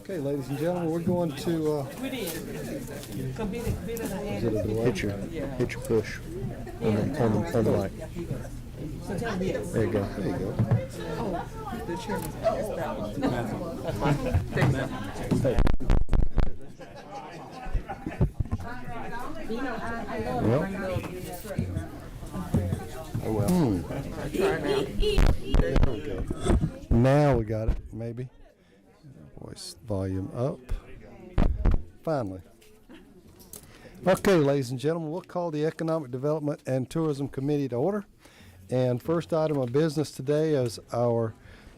Okay, ladies and gentlemen, we're going to hit your push on the mic. There you go. There you go. The chairman. Oh well. There we go. Now we got it, maybe. Voice volume up. Finally. Okay, ladies and gentlemen, we'll call the Economic Development and Tourism Committee to order. And first item of business today is our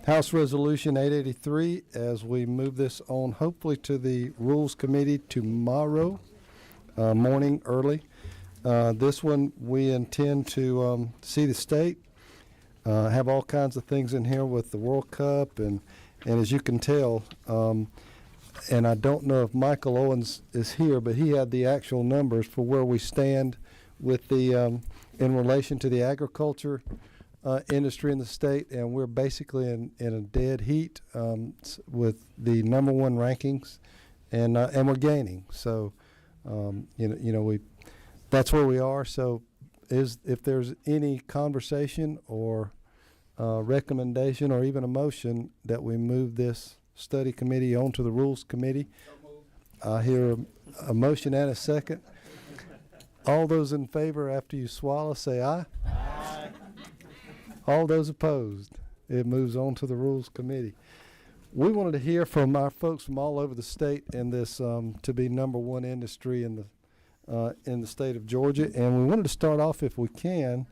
House Resolution 883 as we move this on hopefully to the Rules Committee tomorrow morning early. This one we intend to see the state, have all kinds of things in here with the World Cup and as you can tell, and I don't know if Michael Owens is here, but he had the actual numbers for where we stand with the in relation to the agriculture industry in the state, and we're basically in a dead heat with the number one rankings, and we're gaining. So that's where we are. So if there's any conversation or recommendation or even a motion that we move this study committee on to the Rules Committee. I hear a motion and a second. All those in favor after you swallow say aye. Aye. All those opposed, it moves on to the Rules Committee. We wanted to hear from our folks from all over the state in this to be number one industry in the state of Georgia, and we wanted to start off, if we can,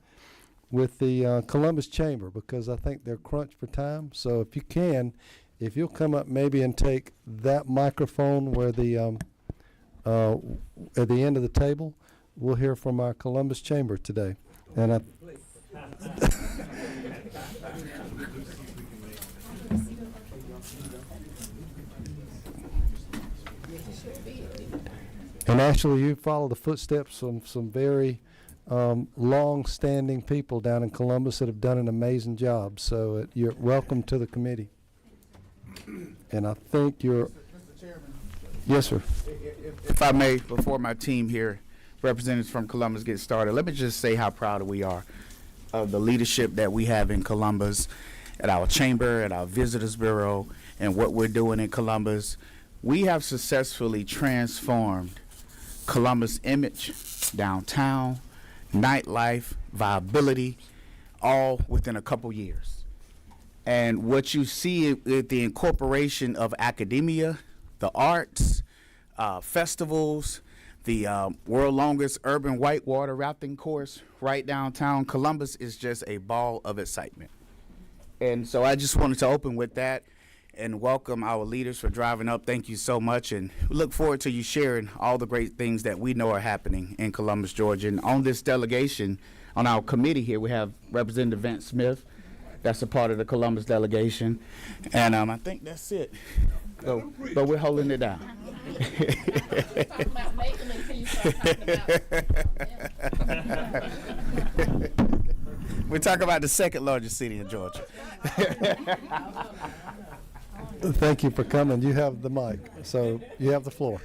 with the Columbus Chamber, because I think they're crunched for time. So if you can, if you'll come up maybe and take that microphone where the at the end of the table, we'll hear from our Columbus Chamber today. And and actually you follow the footsteps of some very long-standing people down in Columbus that have done an amazing job. So you're welcome to the committee. And I think you're... Mr. Chairman. Yes, sir. If I may, before my team here, representatives from Columbus, get started, let me just say how proud we are of the leadership that we have in Columbus, at our chamber, at our visitors bureau, and what we're doing in Columbus. We have successfully transformed Columbus' image, downtown, nightlife, viability, all within a couple years. And what you see with the incorporation of academia, the arts, festivals, the world's longest urban whitewater rafting course right downtown Columbus is just a ball of excitement. And so I just wanted to open with that and welcome our leaders for driving up. Thank you so much, and we look forward to you sharing all the great things that we know are happening in Columbus, Georgia. And on this delegation, on our committee here, we have Representative Vance Smith. That's a part of the Columbus delegation. And I think that's it. So, but we're holding it down. We're talking about the second largest city in Georgia. Thank you for coming. You have the mic, so you have the floor.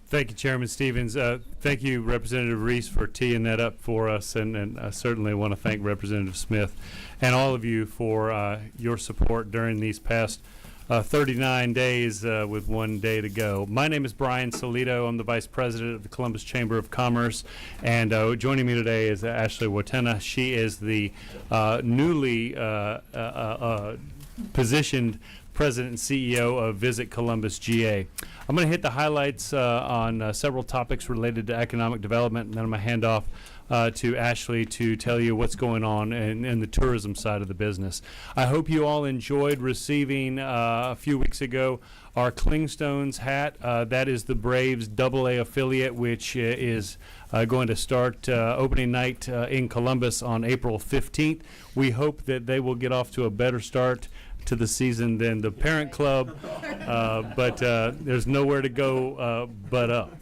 Thank you, Chairman Stevens. Thank you, Representative Reese, for teeing that up for us, and I certainly want to thank Representative Smith and all of you for your support during these past 39 days with one day to go. My name is Brian Solito. I'm the Vice President of the Columbus Chamber of Commerce, and joining me today is Ashley Watena. She is the newly positioned President and CEO of Visit Columbus GA. I'm going to hit the highlights on several topics related to economic development, and then I'm going to hand off to Ashley to tell you what's going on in the tourism side of the business. I hope you all enjoyed receiving a few weeks ago our Clingstones hat. That is the Braves AA affiliate, which is going to start opening night in Columbus on April 15th. We hope that they will get off to a better start to the season than the parent club, but there's nowhere to go but up.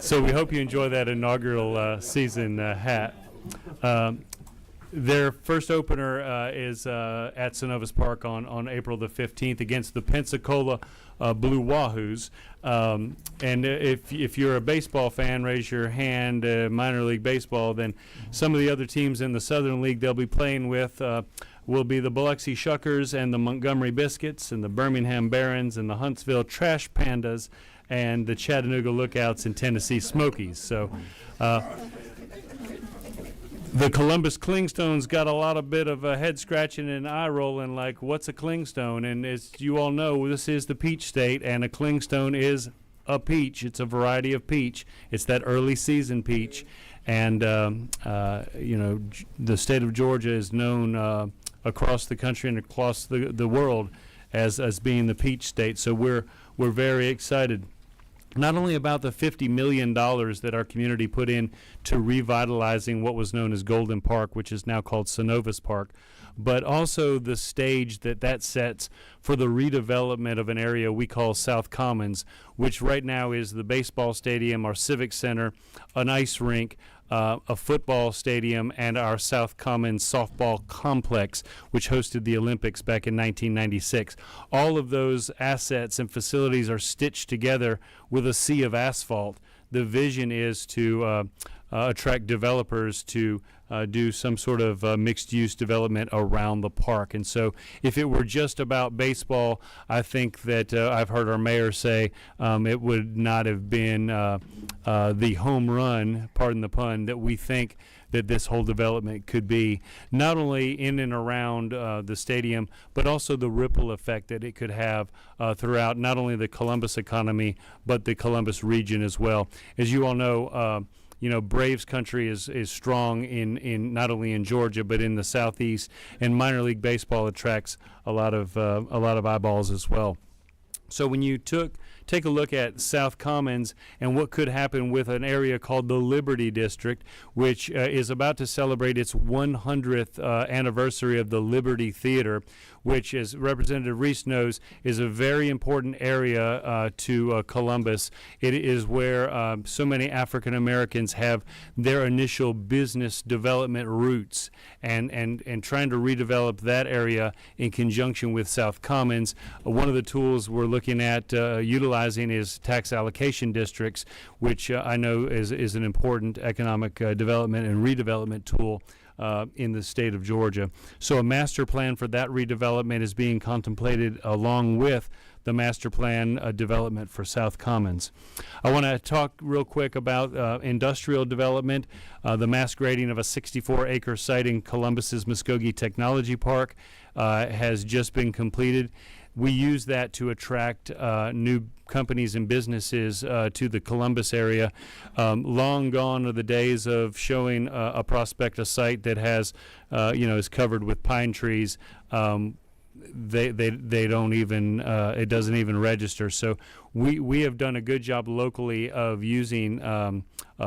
So we hope you enjoy that inaugural season hat. Their first opener is at Synovus Park on April the 15th against the Pensacola Blue Wahoos. And if you're a baseball fan, raise your hand, minor league baseball, then some of the other teams in the Southern League they'll be playing with will be the Biloxi Shuckers and the Montgomery Biscuits and the Birmingham Barons and the Huntsville Trash Pandas and the Chattanooga Lookouts and Tennessee Smokies. So the Columbus Clingstones got a lot of bit of head scratching and eye rolling, like, what's a clingstone? And as you all know, this is the peach state, and a clingstone is a peach. It's a variety of peach. It's that early season peach, and the state of Georgia is known across the country and across the world as being the peach state. So we're very excited, not only about the $50 million that our community put in to revitalizing what was known as Golden Park, which is now called Synovus Park, but also the stage that sets for the redevelopment of an area we call South Commons, which right now is the baseball stadium, our civic center, an ice rink, a football stadium, and our South Commons softball complex, which hosted the Olympics back in 1996. All of those assets and facilities are stitched together with a sea of asphalt. The vision is to attract developers to do some sort of mixed-use development around the park. And so if it were just about baseball, I think that I've heard our mayor say it would not have been the home run, pardon the pun, that we think that this whole development could be, not only in and around the stadium, but also the ripple effect that it could have throughout not only the Columbus economy, but the Columbus region as well. As you all know, Braves country is strong in not only in Georgia but in the Southeast, and minor league baseball attracts a lot of eyeballs as well. So when you take a look at South Commons and what could happen with an area called the Liberty District, which is about to celebrate its 100th anniversary of the Liberty Theater, which, as Representative Reese knows, is a very important area to Columbus. It is where so many African Americans have their initial business development roots, and trying to redevelop that area in conjunction with South Commons. One of the tools we're looking at utilizing is tax allocation districts, which I know is an important economic development and redevelopment tool in the state of Georgia. So a master plan for that redevelopment is being contemplated along with the master plan development for South Commons. I want to talk real quick about industrial development. The mass grading of a 64-acre site in Columbus's Muskogee Technology Park has just been completed. We use that to attract new companies and businesses to the Columbus area. Long gone are the days of showing a prospect a site that has, is covered with pine trees. They don't even it doesn't even register. So we have done a good job locally of using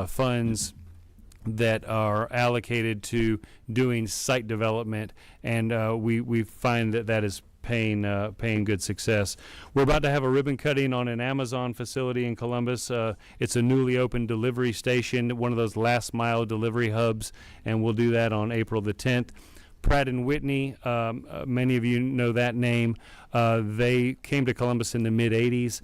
funds that are allocated to doing site development, and we find that is paying good success. We're about to have a ribbon cutting on an Amazon facility in Columbus. It's a newly opened delivery station, one of those last mile delivery hubs, and we'll do that on April the 10th. Pratt & Whitney, many of you know that name. They came to Columbus in the mid-'80s.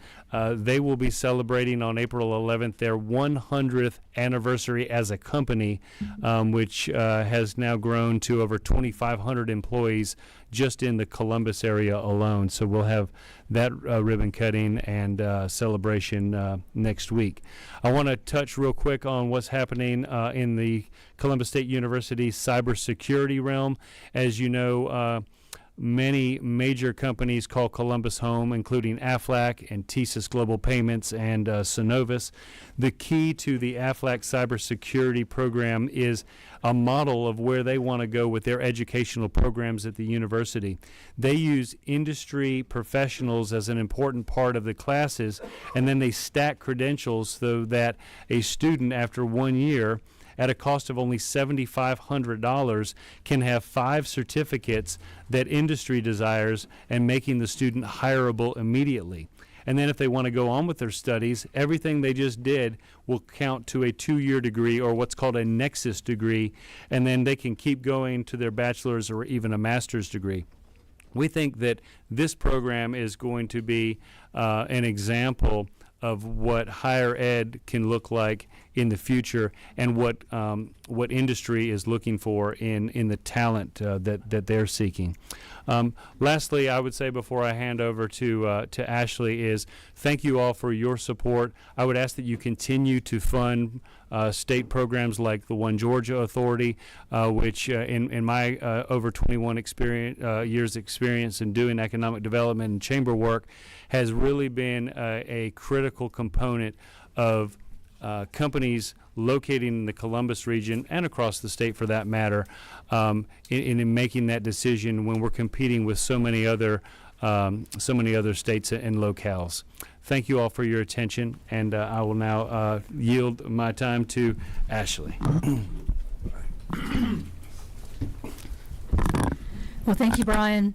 They will be celebrating on April 11th their 100th anniversary as a company, which has now grown to over 2,500 employees just in the Columbus area alone. So we'll have that ribbon cutting and celebration next week. I want to touch real quick on what's happening in the Columbus State University cybersecurity realm. As you know, many major companies call Columbus home, including Aflac and TSYS Global Payments and Synovus. The key to the Aflac cybersecurity program is a model of where they want to go with their educational programs at the university. They use industry professionals as an important part of the classes, and then they stack credentials so that a student after 1 year at a cost of only $7,500 can have 5 certificates that industry desires and making the student hireable immediately. And then if they want to go on with their studies, everything they just did will count to a 2-year degree, or what's called a nexus degree, and then they can keep going to their bachelor's or even a master's degree. We think that this program is going to be an example of what higher ed can look like in the future, and what industry is looking for in the talent that they're seeking. Lastly, I would say before I hand over to Ashley is thank you all for your support. I would ask that you continue to fund state programs like the One Georgia Authority, which in my over 21 years experience in doing economic development and chamber work has really been a critical component of companies locating in the Columbus region and across the state for that matter, in making that decision when we're competing with so many other states and locales. Thank you all for your attention, and I will now yield my time to Ashley. Well, thank you, Brian.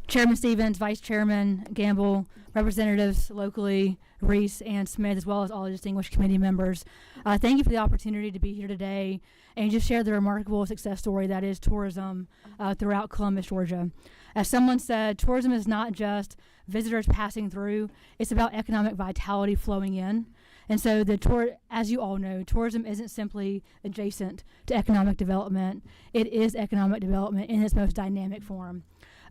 Chairman Stevens, Vice Chairman Gamble, representatives locally, Reese and Smith, as well as all the distinguished committee members. Thank you for the opportunity to be here today and just share the remarkable success story that is tourism throughout Columbus, Georgia. As someone said, tourism is not just visitors passing through, it's about economic vitality flowing in. And so as you all know, tourism isn't simply adjacent to economic development. It is economic development in its most dynamic form.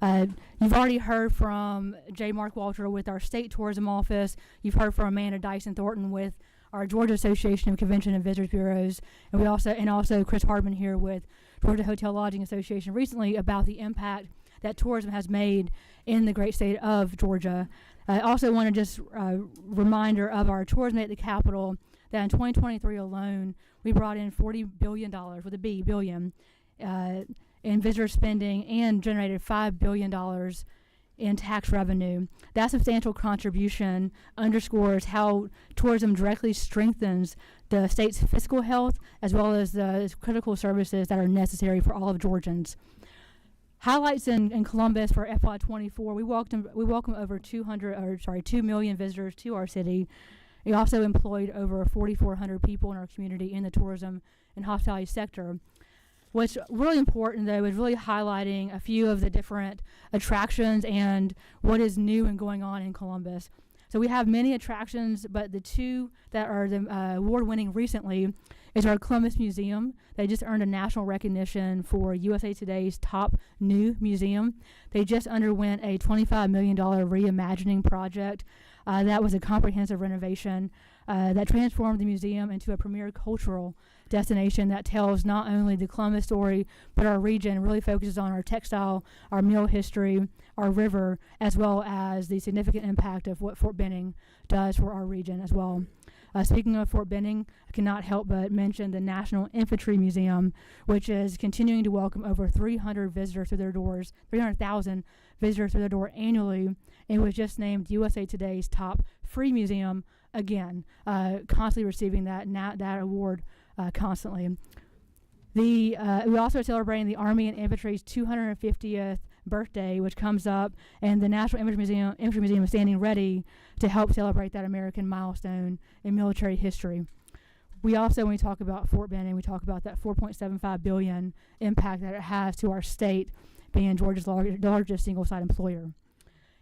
You've already heard from J. Mark Walter with our state tourism office. You've heard from Amanda Dyson Thornton with our Georgia Association of Convention and Visitors Bureaus, and also Chris Hardman here with Georgia Hotel Lodging Association recently about the impact that tourism has made in the great state of Georgia. I also want to just reminder of our tourism at the Capitol that in 2023 alone, we brought in $40 billion, with a B, billion, in visitor spending and generated $5 billion in tax revenue. That substantial contribution underscores how tourism directly strengthens the state's fiscal health as well as the critical services that are necessary for all of Georgians. Highlights in Columbus for FY24, we welcome over 2 million visitors to our city. We also employed over 4,400 people in our community in the tourism and hospitality sector. What's really important, though, is really highlighting a few of the different attractions and what is new and going on in Columbus. So we have many attractions, but the two that are the award-winning recently is our Columbus Museum. They just earned a national recognition for USA Today's top new museum. They just underwent a $25 million reimagining project. That was a comprehensive renovation that transformed the museum into a premier cultural destination that tells not only the Columbus story, but our region, really focuses on our textile, our meal history, our river, as well as the significant impact of what Fort Benning does for our region as well. Speaking of Fort Benning, I cannot help but mention the National Infantry Museum, which is continuing to welcome over 300,000 visitors through their doors annually, and was just named USA Today's top free museum again, constantly receiving that award constantly. We also are celebrating the Army and Infantry's 250th birthday, which comes up, and the National Infantry Museum is standing ready to help celebrate that American milestone in military history. We also, when we talk about Fort Benning, we talk about that $4.75 billion impact that it has to our state, being Georgia's largest single-site employer.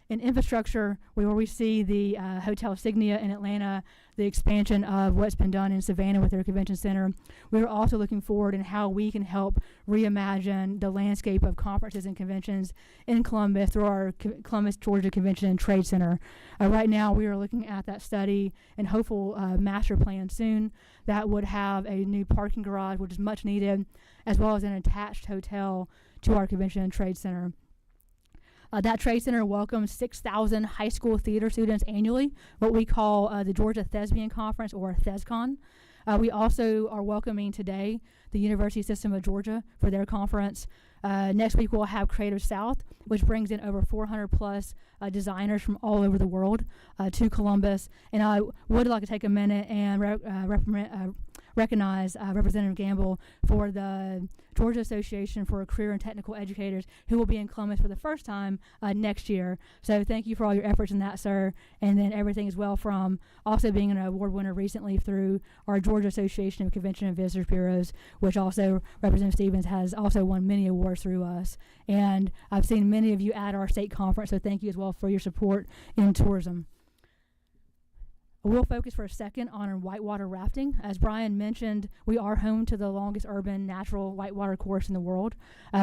In infrastructure, where we see the Hotel Signia in Atlanta, the expansion of what's been done in Savannah with their convention center, we're also looking forward in how we can help reimagine the landscape of conferences and conventions in Columbus through our Columbus, Georgia Convention and Trade Center. Right now, we are looking at that study and hopeful master plan soon that would have a new parking garage, which is much needed, as well as an attached hotel to our Convention and Trade Center. That trade center welcomes 6,000 high school theater students annually, what we call the Georgia Thespian Conference, or ThesCon. We also are welcoming today the University System of Georgia for their conference. Next week we'll have Creative South, which brings in over 400 plus designers from all over the world to Columbus. And I would like to take a minute and recognize Representative Gamble for the Georgia Association for Career and Technical Educators, who will be in Columbus for the first time next year. So thank you for all your efforts in that, sir. And then everything as well from also being an award winner recently through our Georgia Association of Convention and Visitors Bureaus, which also Representative Stevens has also won many awards through us. And I've seen many of you at our state conference, so thank you as well for your support in tourism. We'll focus for a second on whitewater rafting. As Brian mentioned, we are home to the longest urban natural whitewater course in the world.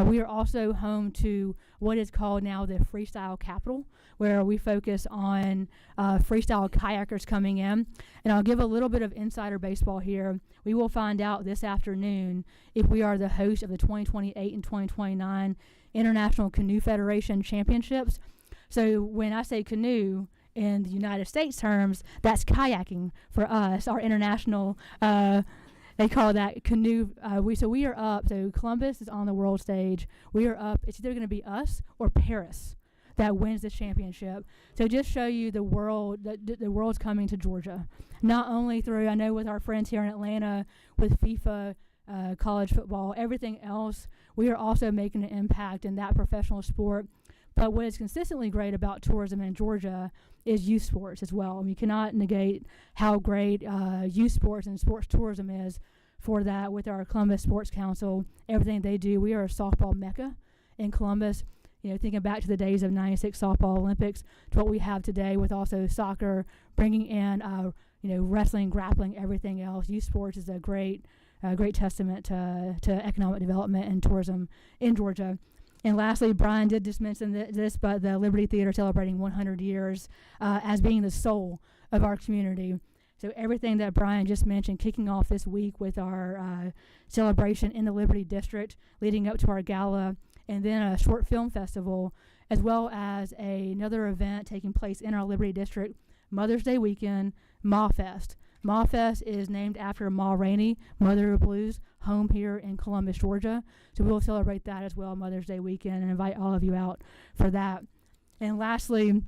We are also home to what is called now the freestyle capital, where we focus on freestyle kayakers coming in. And I'll give a little bit of insider baseball here. We will find out this afternoon if we are the host of the 2028 and 2029 International Canoe Federation Championships. So when I say canoe, in the United States terms, that's kayaking for us. Our international, they call that canoe. We are up. So Columbus is on the world stage. We are up. It's either going to be us or Paris that wins this championship. So just show you the world. The world's coming to Georgia, not only through, I know with our friends here in Atlanta with FIFA, college football, everything else. We are also making an impact in that professional sport. But what is consistently great about tourism in Georgia is youth sports as well. You cannot negate how great youth sports and sports tourism is for that with our Columbus Sports Council, everything they do. We are a softball mecca in Columbus. You know, thinking back to the days of '96 softball Olympics to what we have today with also soccer, bringing in, wrestling, grappling, everything else. Youth sports is a great testament to economic development and tourism in Georgia. And lastly, Brian did just mention this, but the Liberty Theater celebrating 100 years as being the soul of our community. So everything that Brian just mentioned, kicking off this week with our celebration in the Liberty District, leading up to our gala, and then a short film festival, as well as another event taking place in our Liberty District, Mother's Day weekend, Ma Fest. Ma Fest is named after Ma Rainey, Mother of Blues, home here in Columbus, Georgia. So we'll celebrate that as well, Mother's Day weekend, and invite all of you out for that. And lastly,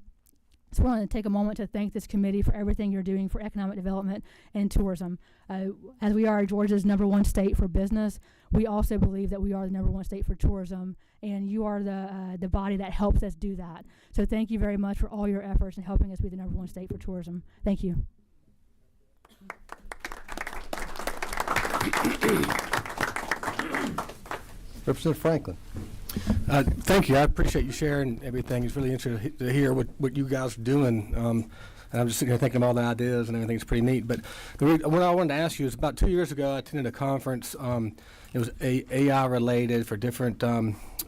just wanted to take a moment to thank this committee for everything you're doing for economic development and tourism. As we are Georgia's #1 state for business, we also believe that we are the #1 state for tourism, and you are the body that helps us do that. So thank you very much for all your efforts in helping us be the #1 state for tourism. Thank you. Representative Franklin. Thank you. I appreciate you sharing everything. It's really interesting to hear what you guys are doing. And I'm just sitting here thinking of all the ideas and everything. It's pretty neat. But what I wanted to ask you is about 2 years ago, I attended a conference. It was AI related for different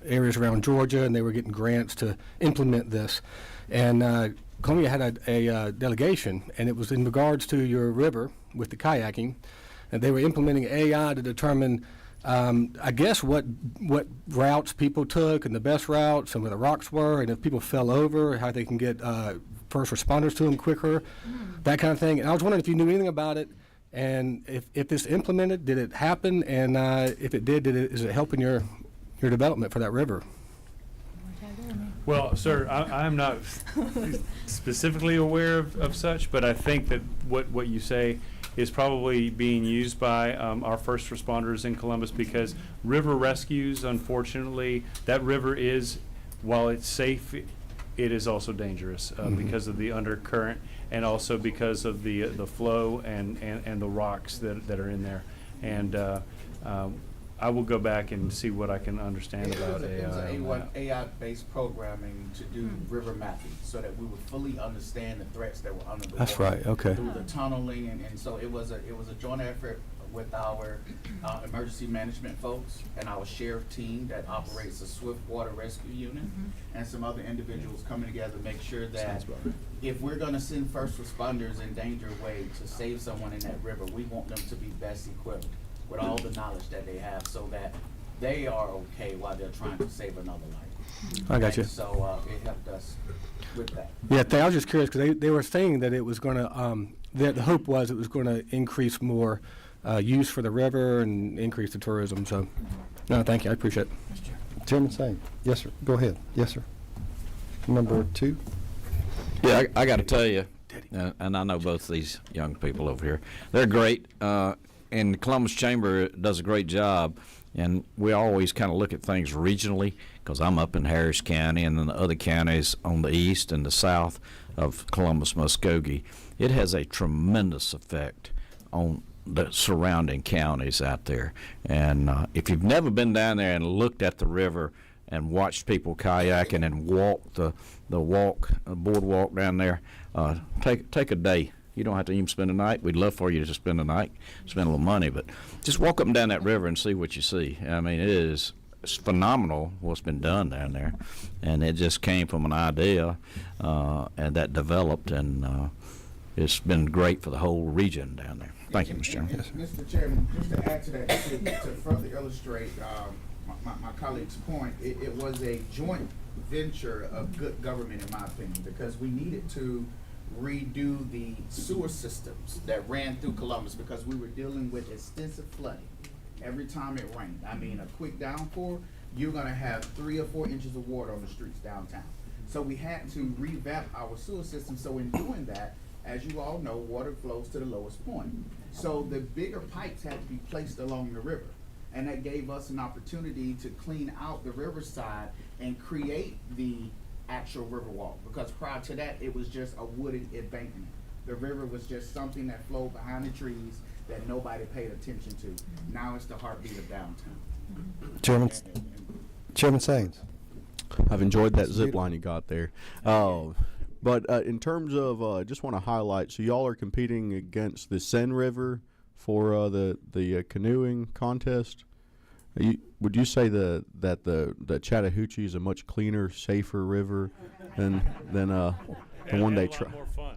areas around Georgia, and they were getting grants to implement this. And Columbia had a delegation, and it was in regards to your river with the kayaking. And they were implementing AI to determine, I guess, what routes people took and the best routes and where the rocks were, and if people fell over, how they can get first responders to them quicker, that kind of thing. And I was wondering if you knew anything about it, and if it's implemented, did it happen? And if it did, is it helping your development for that river? Well, sir, I'm not specifically aware of such, but I think that what you say is probably being used by our first responders in Columbus, because river rescues, unfortunately, that river is, while it's safe, it is also dangerous because of the undercurrent and also because of the flow and the rocks that are in there. And I will go back and see what I can understand about AI. It was AI-based programming to do river mapping so that we would fully understand the threats that were under the That's water. right. Okay. Through the tunneling, and so it was a joint effort with our emergency management folks and our sheriff team that operates the Swift Water Rescue Unit, and some other individuals coming together to make sure that if we're going to send first responders in danger way to save someone in that river, we want them to be best equipped with all the knowledge that they have so that they are okay while they're trying to save another life. I got you. So it helped us with that. Yeah, I was just curious because they were saying that it was going to, the hope was it was going to increase more use for the river and increase the tourism. So, no, thank you. I appreciate it. Chairman Singh. Yes, sir. Go ahead. Yes, sir. Number 2. Yeah, I got to tell you, and I know both these young people over here. They're great, and Columbus Chamber does a great job. And we always kind of look at things regionally, because I'm up in Harris County, and then the other counties on the east and the south of Columbus, Muskogee. It has a tremendous effect on the surrounding counties out there. And if you've never been down there and looked at the river and watched people kayaking and walk the boardwalk down there, take a day. You don't have to even spend a night. We'd love for you to spend a night, spend a little money, but just walk up and down that river and see what you see. I mean, it's phenomenal what's been done down there, and it just came from an idea, and that developed, and it's been great for the whole region down there. Thank you, Mr. Chairman. Mr. Chairman, just to add to that, to further illustrate my colleague's point, it was a joint venture of good government, in my opinion, because we needed to redo the sewer systems that ran through Columbus, because we were dealing with extensive flooding every time it rained. I mean, a quick downpour, you're going to have 3 or 4 inches of water on the streets downtown. So we had to revamp our sewer system. So in doing that, as you all know, water flows to the lowest point. So the bigger pipes had to be placed along the river. And that gave us an opportunity to clean out the riverside and create the actual river walk, because prior to that it was just a wooded embankment. The river was just something that flowed behind the trees that nobody paid attention to. Now it's the heartbeat of downtown. Chairman Saines. I've enjoyed that zip line you got there. But in terms of, just want to highlight, so y'all are competing against the Seine River for the canoeing contest. Would you say that the Chattahoochee is a much cleaner, safer river than the one they try? More fun.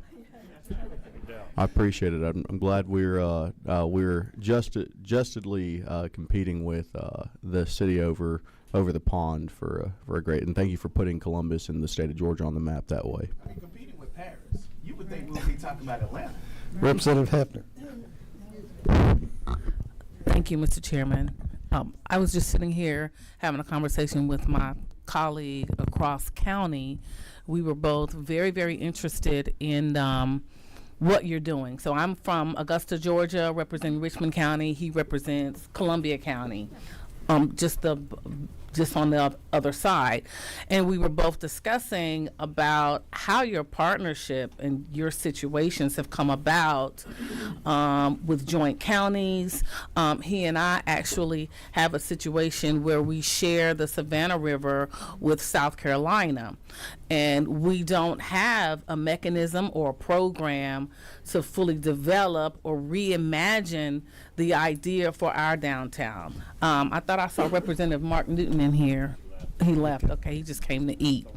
I appreciate it. I'm glad we're justly competing with the city over the pond for a great, and thank you for putting Columbus and the state of Georgia on the map that way. I mean, competing with Paris, you would think we'll be talking about Atlanta. Representative Hefner. Thank you, Mr. Chairman. I was just sitting here having a conversation with my colleague across county. We were both very, very interested in what you're doing. So I'm from Augusta, Georgia, representing Richmond County. He represents Columbia County, just on the other side. And we were both discussing about how your partnership and your situations have come about with joint counties. He and I actually have a situation where we share the Savannah River with South Carolina, and we don't have a mechanism or a program to fully develop or reimagine the idea for our downtown. I thought I saw Representative Mark Newton in here. He left. Okay, he just came to eat.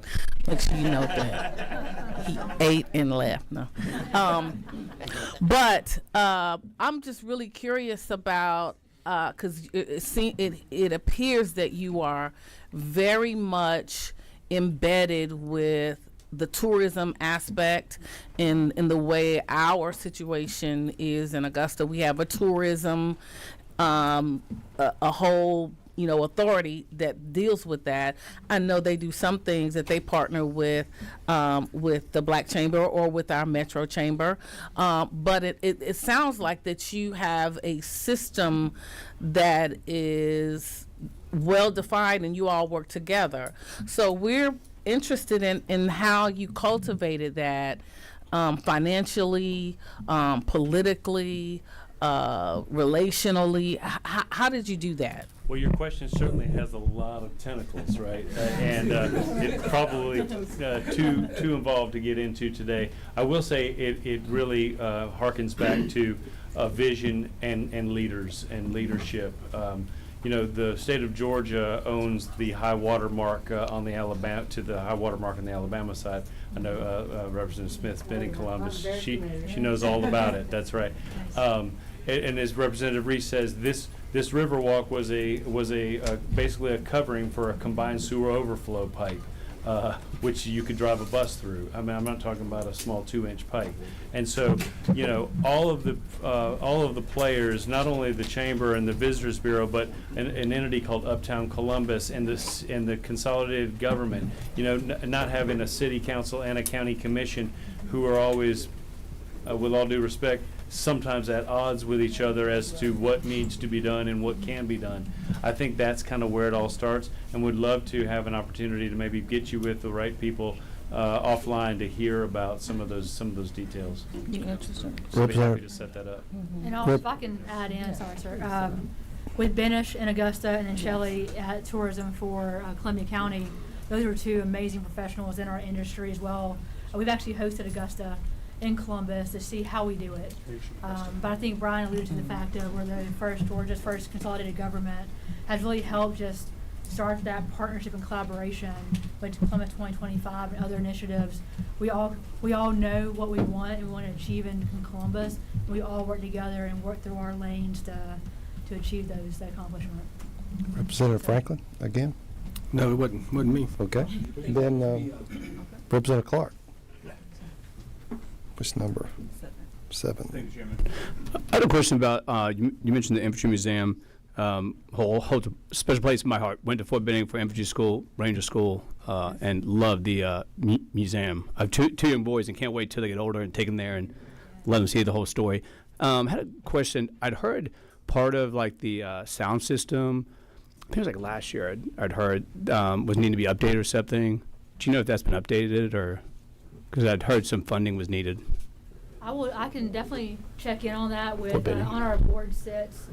Make sure you know that. He ate and left. No. But I'm just really curious about, because it appears that you are very much embedded with the tourism aspect in the way our situation is in Augusta. We have a tourism, a whole authority that deals with that. I know they do some things that they partner with the Black Chamber or with our Metro Chamber, but it sounds like that you have a system that is well defined and you all work together. So we're interested in how you cultivated that financially, politically, relationally. How did you do that? Well, your question certainly has a lot of tentacles, right? And it's probably too involved to get into today. I will say it really harkens back to vision and leaders and leadership. The state of Georgia owns the high water mark on the Alabama on the Alabama side. I know Representative Smith's been in Columbus. She knows all about it. That's right. And as Representative Reese says, this river walk was basically a covering for a combined sewer overflow pipe, which you could drive a bus through. I mean, I'm not talking about a small 2-inch pipe. And so, all of the players, not only the chamber and the Visitors Bureau, but an entity called Uptown Columbus and the consolidated government. Not having a city council and a county commission who are always, with all due respect, sometimes at odds with each other as to what needs to be done and what can be done. I think that's kind of where it all starts, and would love to have an opportunity to maybe get you with the right people offline to hear about some of those details. So I'd be happy to set that up. And also, if I can add in, sorry, sir. With Benish and Augusta and then Shelley at Tourism for Columbia County, those are two amazing professionals in our industry as well. We've actually hosted Augusta in Columbus to see how we do it. But I think Brian alluded to the fact that Georgia's first consolidated government has really helped just start that partnership and collaboration with Columbus 2025 and other initiatives. We all know what we want and we want to achieve in Columbus. And we all work together and work through our lanes to achieve that accomplishment. Representative Franklin, again? No, it wasn't me. Okay. Then Representative Clark. Which number? 7. Thank you, Chairman. I had a question about, you mentioned the Infantry Museum, holds a special place in my heart. Went to Fort Benning for Infantry School, Ranger School, and loved the museum. I have two young boys and can't wait till they get older and take them there and let them see the whole story. I had a question. I'd heard part of like the sound system, I think it was like last year, I'd heard was needing to be updated or something. Do you know if that's been updated, or because I'd heard some funding was needed? I can definitely check in on that with on our board sits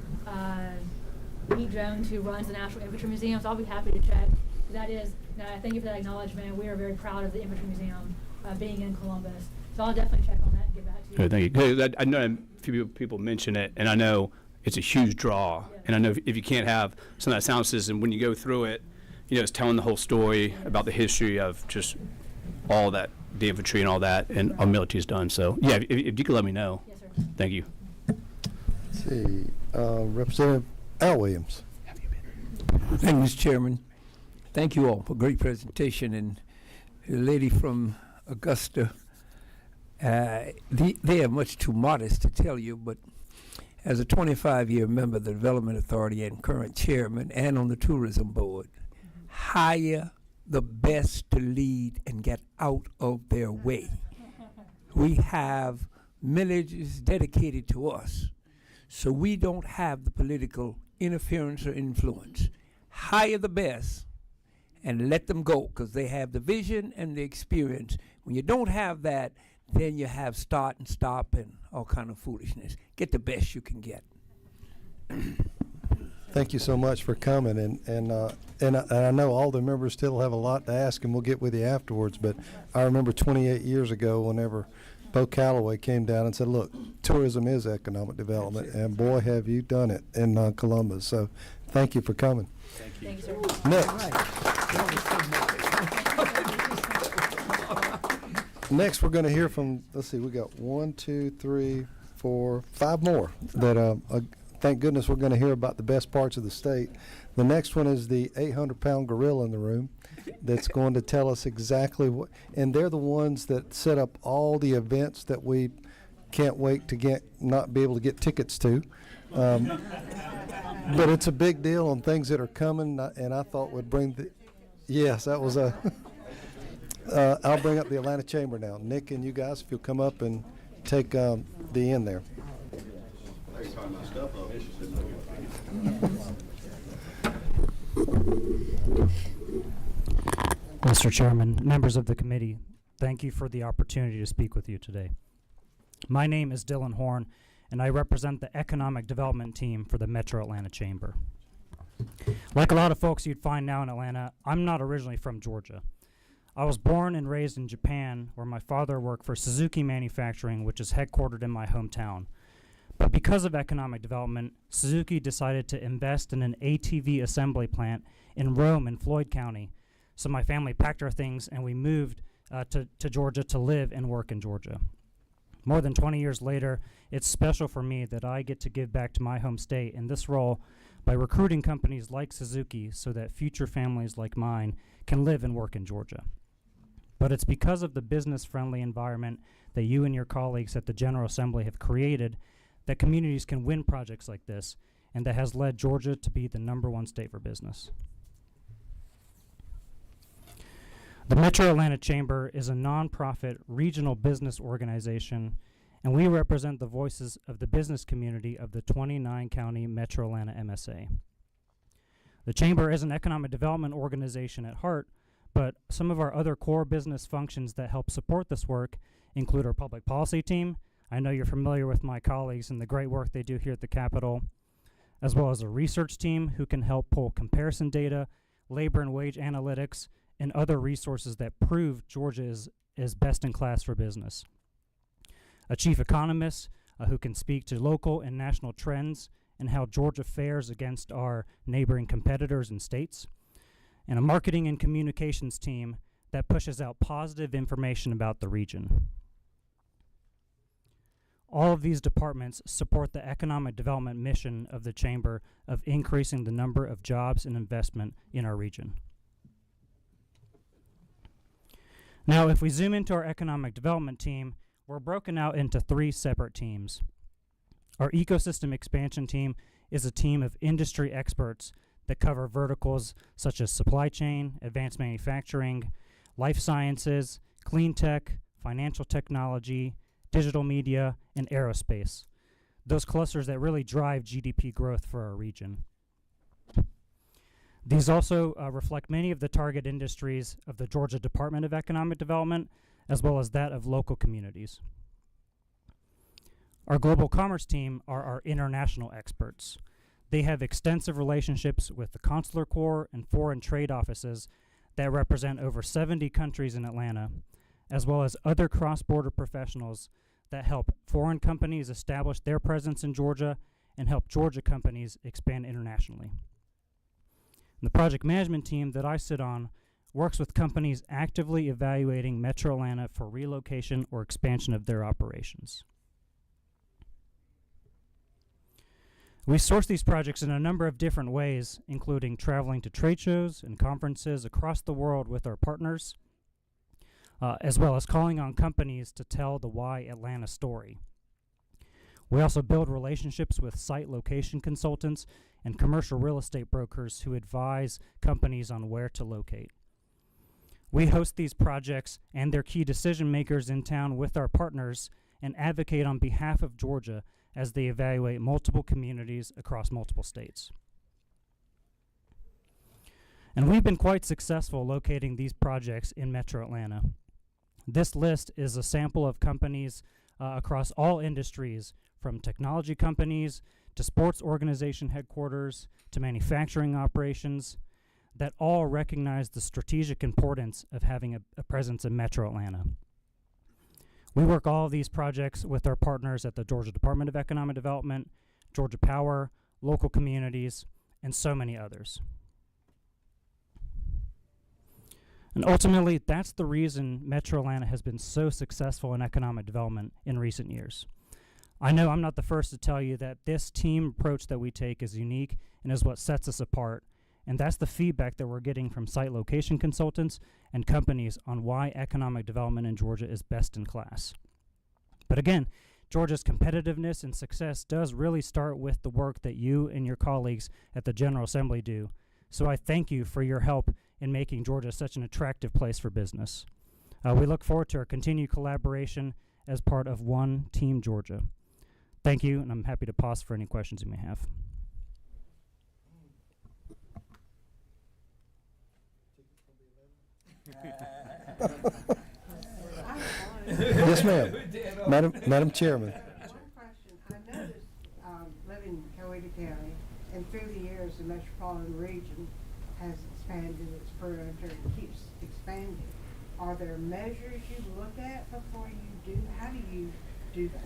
Pete Jones, who runs the National Infantry Museum, so I'll be happy to check. Thank you for that acknowledgement. We are very proud of the Infantry Museum being in Columbus, so I'll definitely check on that and get back to you. Thank you. 'Cause I know a few people mention it, and I know it's a huge draw. Yeah. And I know if you can't have some of that sound system, when you go through it, it's telling the whole story about the history of just all that, the infantry and all that, and our military's done. So, yeah, if you could let me know. Yes, sir. Thank you. Let's see. Representative Al Williams. Thank you, Mr. Chairman. Thank you all for a great presentation. And the lady from Augusta, they are much too modest to tell you, but as a 25-year member of the Development Authority and current chairman and on the Tourism Board, hire the best to lead and get out of their way. We have villages dedicated to us, so we don't have the political interference or influence. Hire the best and let them go, because they have the vision and the experience. When you don't have that, then you have start and stop and all kind of foolishness. Get the best you can get. Thank you so much for coming, and I know all the members still have a lot to ask, and we'll get with you afterwards. But I remember 28 years ago, whenever Bo Calloway came down and said, "Look, tourism is economic development," and boy, have you done it in Columbus. So, thank you for coming. Thank you, sir. Next, we're going to hear from, let's see, we got 1, 2, 3, 4, 5 more that, thank goodness we're going to hear about the best parts of the state. The next one is the 800-pound gorilla in the room that's going to tell us exactly what, and they're the ones that set up all the events that we can't wait to not be able to get tickets to. But it's a big deal on things that are coming, and I thought would bring yes, that was a, I'll bring up the Atlanta Chamber now. Nick and you guys, if you'll come up and take the end there. Mr. Chairman, members of the committee, thank you for the opportunity to speak with you today. My name is Dylan Horn, and I represent the Economic Development Team for the Metro Atlanta Chamber. Like a lot of folks you'd find now in Atlanta, I'm not originally from Georgia. I was born and raised in Japan, where my father worked for Suzuki Manufacturing, which is headquartered in my hometown. But because of economic development, Suzuki decided to invest in an ATV assembly plant in Rome in Floyd County. So my family packed our things and we moved to Georgia to live and work in Georgia. More than 20 years later, it's special for me that I get to give back to my home state in this role by recruiting companies like Suzuki so that future families like mine can live and work in Georgia. But it's because of the business-friendly environment that you and your colleagues at the General Assembly have created that communities can win projects like this, and that has led Georgia to be the #1 state for business. The Metro Atlanta Chamber is a nonprofit regional business organization, and we represent the voices of the business community of the 29-county Metro Atlanta MSA. The Chamber is an economic development organization at heart, but some of our other core business functions that help support this work include our public policy team. I know you're familiar with my colleagues and the great work they do here at the Capitol, as well as a research team who can help pull comparison data, labor and wage analytics, and other resources that prove Georgia is best in class for business. A chief economist who can speak to local and national trends and how Georgia fares against our neighboring competitors and states, and a marketing and communications team that pushes out positive information about the region. All of these departments support the economic development mission of the Chamber of increasing the number of jobs and investment in our region. Now, if we zoom into our economic development team, we're broken out into 3 separate teams. Our ecosystem expansion team is a team of industry experts that cover verticals such as supply chain, advanced manufacturing, life sciences, clean tech, financial technology, digital media, and aerospace. Those clusters that really drive GDP growth for our region. These also reflect many of the target industries of the Georgia Department of Economic Development, as well as that of local communities. Our global commerce team are our international experts. They have extensive relationships with the Consular Corps and foreign trade offices that represent over 70 countries in Atlanta, as well as other cross-border professionals that help foreign companies establish their presence in Georgia and help Georgia companies expand internationally. The project management team that I sit on works with companies actively evaluating Metro Atlanta for relocation or expansion of their operations. We source these projects in a number of different ways, including traveling to trade shows and conferences across the world with our partners, as well as calling on companies to tell the Why Atlanta story. We also build relationships with site location consultants and commercial real estate brokers who advise companies on where to locate. We host these projects and their key decision makers in town with our partners and advocate on behalf of Georgia as they evaluate multiple communities across multiple states. And we've been quite successful locating these projects in Metro Atlanta. This list is a sample of companies across all industries, from technology companies to sports organization headquarters to manufacturing operations, that all recognize the strategic importance of having a presence in Metro Atlanta. We work all of these projects with our partners at the Georgia Department of Economic Development, Georgia Power, local communities, and so many others. And ultimately, that's the reason Metro Atlanta has been so successful in economic development in recent years. I know I'm not the first to tell you that this team approach that we take is unique and is what sets us apart. And that's the feedback that we're getting from site location consultants and companies on why economic development in Georgia is best in class. But again, Georgia's competitiveness and success does really start with the work that you and your colleagues at the General Assembly do. So I thank you for your help in making Georgia such an attractive place for business. We look forward to our continued collaboration as part of One Team Georgia. Thank you, and I'm happy to pause for any questions you may have. Yes, ma'am. Madam Chairman. One question. I noticed, living in Coweta County, and through the years, the metropolitan region has expanded its perimeter and keeps expanding. Are there measures you look at before you do? How do you do that?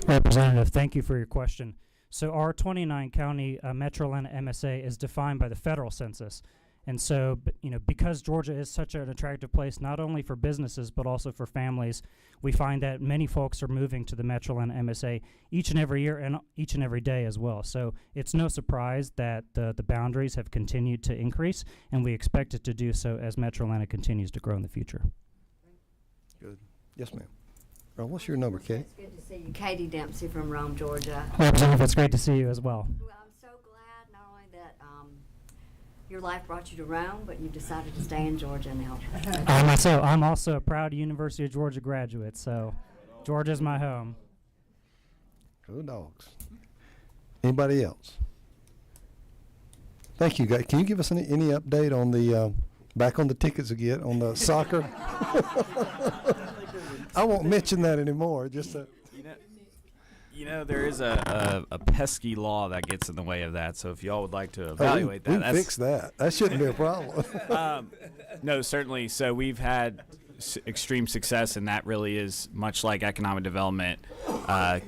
Representative, thank you for your question. So our 29-county Metro Atlanta MSA is defined by the federal census. And so, because Georgia is such an attractive place, not only for businesses, but also for families, we find that many folks are moving to the Metro Atlanta MSA each and every year and each and every day as well. So it's no surprise that the boundaries have continued to increase, and we expect it to do so as Metro Atlanta continues to grow in the future. Good. Yes, ma'am. What's your number, Kate? It's good to see you. Katie Dempsey from Rome, Georgia. Representative, it's great to see you as well. Well, I'm so glad not only that your life brought you to Rome, but you decided to stay in Georgia now. I'm also a proud University of Georgia graduate, so Georgia's my home. Go Dogs. Anybody else? Thank you, guys. Can you give us any update on the back on the tickets again on the soccer? I won't mention that anymore. Just you know, there is a pesky law that gets in the way of that. So if y'all would like to evaluate we that, fix that. That shouldn't be a problem. No, certainly. So we've had extreme success, and that really is much like economic development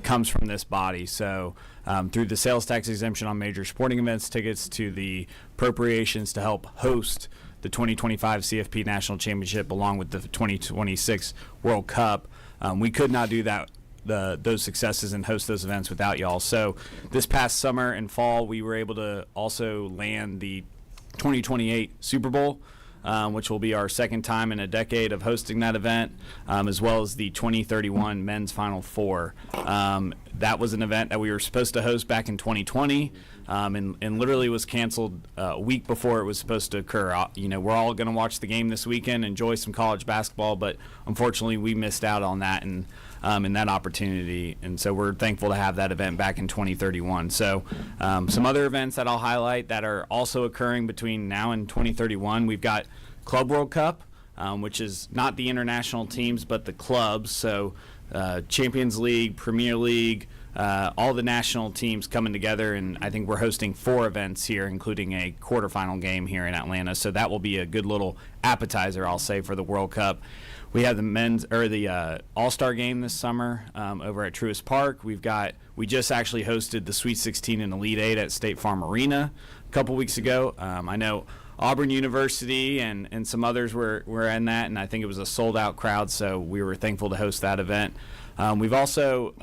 comes from this body. So through the sales tax exemption on major sporting events tickets to the appropriations to help host the 2025 CFP National Championship along with the 2026 World Cup, we could not do that. Those successes and host those events without y'all. So this past summer and fall, we were able to also land the 2028 Super Bowl, which will be our second time in a decade of hosting that event, as well as the 2031 Men's Final Four. That was an event that we were supposed to host back in 2020, and literally was canceled a week before it was supposed to occur. You know, we're all going to watch the game this weekend, enjoy some college basketball, but unfortunately we missed out on that and that opportunity, and so we're thankful to have that event back in 2031. So some other events that I'll highlight that are also occurring between now and 2031, we've got Club World Cup, which is not the international teams but the clubs, so Champions League, Premier League, all the national teams coming together, and I think we're hosting 4 events here, including a quarterfinal game here in Atlanta, so that will be a good little appetizer, I'll say, for the World Cup. We have the All-Star game this summer over at Truist Park. We just actually hosted the Sweet 16 and Elite 8 at State Farm Arena a couple weeks ago. I know Auburn University and some others were in that, and I think it was a sold-out crowd, so we were thankful to host that event. We've also,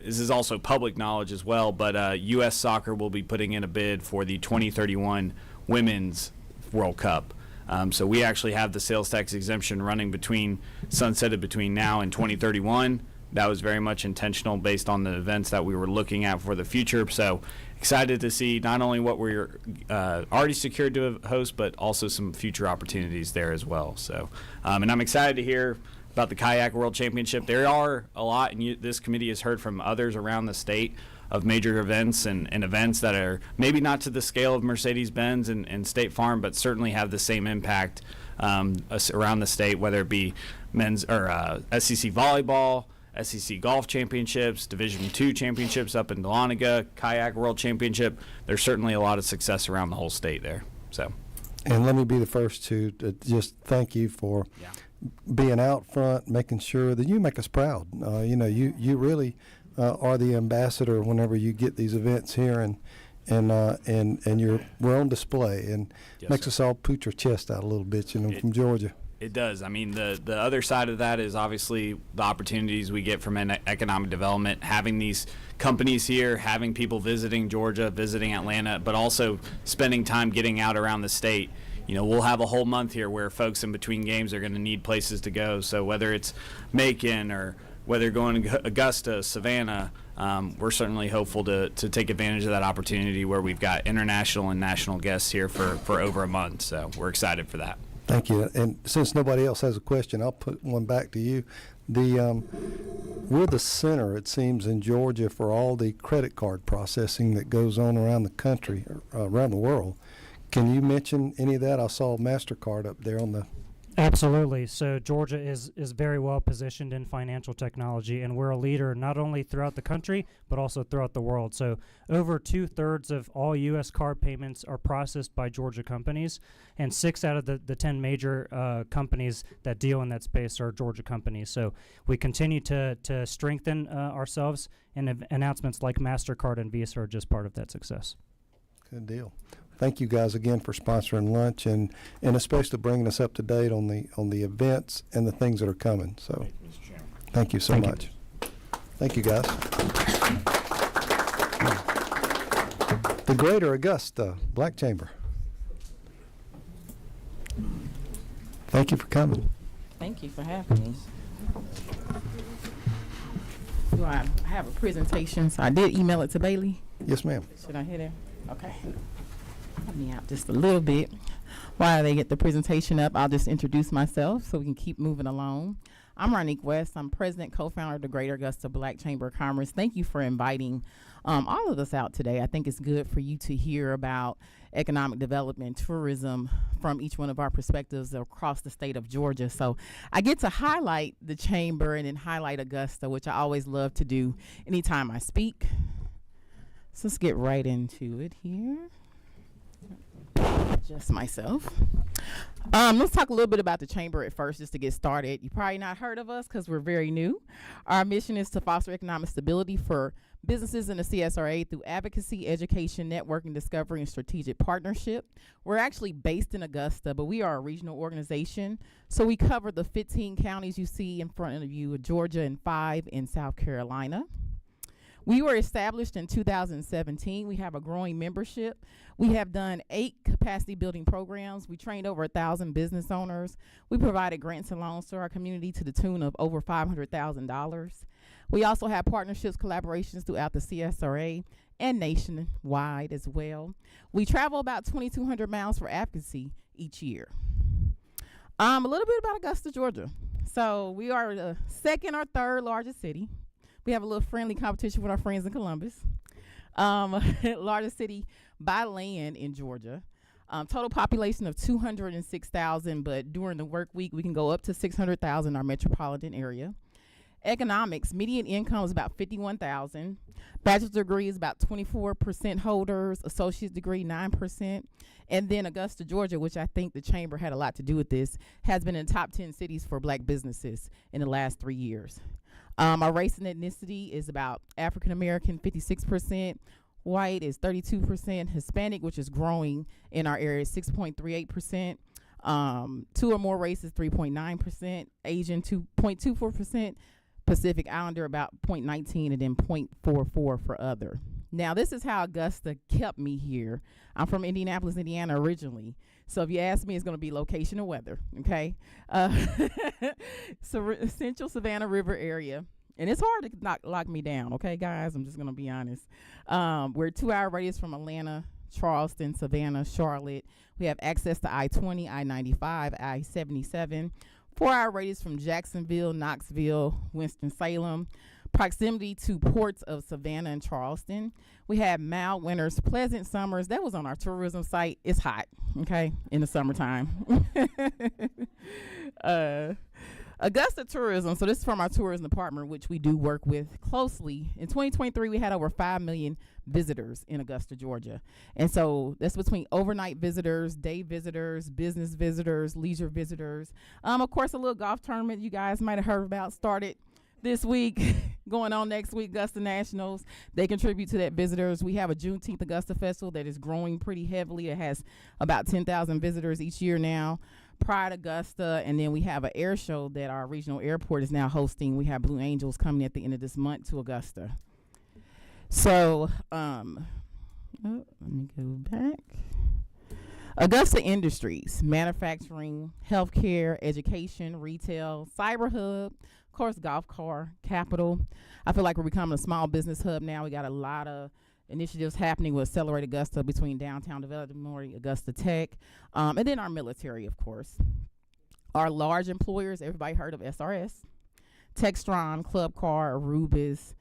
this is also public knowledge as well, but U.S. Soccer will be putting in a bid for the 2031 Women's World Cup. So we actually have the sales tax exemption running sunsetted between now and 2031. That was very much intentional based on the events that we were looking at for the future. So excited to see not only what we're already secured to host, but also some future opportunities there as well. So, and I'm excited to hear about the Kayak World Championship. There are a lot, and this committee has heard from others around the state of major events and events that are maybe not to the scale of Mercedes-Benz and State Farm, but certainly have the same impact around the state, whether it be men's or SEC volleyball, SEC golf championships, Division II championships up in Dahlonega, Kayak World Championship. There's certainly a lot of success around the whole state there. So, and let me be the first to just thank you for being out front, making sure that you make us proud. You really are the ambassador whenever you get these events here, and we're on display, and makes us all put your chest out a little bit, from Georgia. It does. I mean, the other side of that is obviously the opportunities we get from economic development, having these companies here, having people visiting Georgia, visiting Atlanta, but also spending time getting out around the state. We'll have a whole month here where folks in between games are going to need places to go. So whether it's Macon or whether going to Augusta, Savannah, we're certainly hopeful to take advantage of that opportunity where we've got international and national guests here for over a month. So we're excited for that. Thank you. And since nobody else has a question, I'll put one back to you. We're the center, it seems, in Georgia for all the credit card processing that goes on around the country, around the world. Can you mention any of that? I saw MasterCard up there on the... Absolutely. So Georgia is very well positioned in financial technology, and we're a leader not only throughout the country, but also throughout the world. So over 2/3 of all U.S. card payments are processed by Georgia companies, and 6 out of the 10 major companies that deal in that space are Georgia companies. So we continue to strengthen ourselves, and announcements like MasterCard and Visa are just part of that success. Good deal. Thank you guys again for sponsoring lunch and especially bringing us up to date on the events and the things that are coming. So, thank you so much. Thank you, guys. The Greater Augusta Black Chamber. Thank you for coming. Thank you for having me. Do I have a presentation? So I did email it to Bailey. Yes, ma'am. Should I hit it? Okay. Let me out just a little bit. While they get the presentation up, I'll just introduce myself so we can keep moving along. I'm Ronique West. I'm president, co-founder of the Greater Augusta Black Chamber of Commerce. Thank you for inviting all of us out today. I think it's good for you to hear about economic development, tourism from each one of our perspectives across the state of Georgia. So I get to highlight the chamber and then highlight Augusta, which I always love to do anytime I speak. So let's get right into it here. Just myself. Let's talk a little bit about the chamber at first, just to get started. You probably not heard of us because we're very new. Our mission is to foster economic stability for businesses in the CSRA through advocacy, education, networking, discovery, and strategic partnership. We're actually based in Augusta, but we are a regional organization. So we cover the 15 counties you see in front of you, Georgia, and 5 in South Carolina. We were established in 2017. We have a growing membership. We have done 8 capacity building programs. We trained over 1,000 business owners. We provided grants and loans to our community to the tune of over $500,000. We also have partnerships, collaborations throughout the CSRA and nationwide as well. We travel about 2,200 miles for advocacy each year. A little bit about Augusta, Georgia. So we are the 2nd or 3rd largest city. We have a little friendly competition with our friends in Columbus. Largest city by land in Georgia. Total population of 206,000, but during the work week, we can go up to 600,000 in our metropolitan area. Economics, median income is about 51,000. Bachelor's degree is about 24% holders. Associate's degree, 9%. And then Augusta, Georgia, which I think the chamber had a lot to do with this, has been in the top 10 cities for black businesses in the last 3 years. Our race and ethnicity is about African American, 56%. White is 32%. Hispanic, which is growing in our area, 6.38%. 2 or more races, 3.9%. Asian, 2.24%. Pacific Islander, about 0.19, and then 0.44 for other. Now, this is how Augusta kept me here. I'm from Indianapolis, Indiana originally. So if you ask me, it's going to be location and weather, okay? So Central Savannah River area. And it's hard to lock me down, okay, guys? I'm just going to be honest. We're a 2-hour radius from Atlanta, Charleston, Savannah, Charlotte. We have access to I-20, I-95, I-77. 4-hour radius from Jacksonville, Knoxville, Winston-Salem. Proximity to ports of Savannah and Charleston. We have mild winters, pleasant summers. That was on our tourism site. It's hot, okay, in the summertime. Augusta Tourism, so this is from our tourism department, which we do work with closely. In 2023, we had over 5 million visitors in Augusta, Georgia. And so that's between overnight visitors, day visitors, business visitors, leisure visitors. Of course, a little golf tournament you guys might have heard about started this week, going on next week, Augusta Nationals. They contribute to that visitors. We have a Juneteenth Augusta Festival that is growing pretty heavily. It has about 10,000 visitors each year now. Pride Augusta, and then we have an air show that our regional airport is now hosting. We have Blue Angels coming at the end of this month to Augusta. So, let me go back. Augusta Industries, manufacturing, healthcare, education, retail, cyber hub, of course, golf car, capital. I feel like we're becoming a small business hub now. We got a lot of initiatives happening with Accelerate Augusta between Downtown Development, Augusta Tech, and then our military, of course. Our large employers, everybody heard of SRS, Textron, Club Car, Arubis,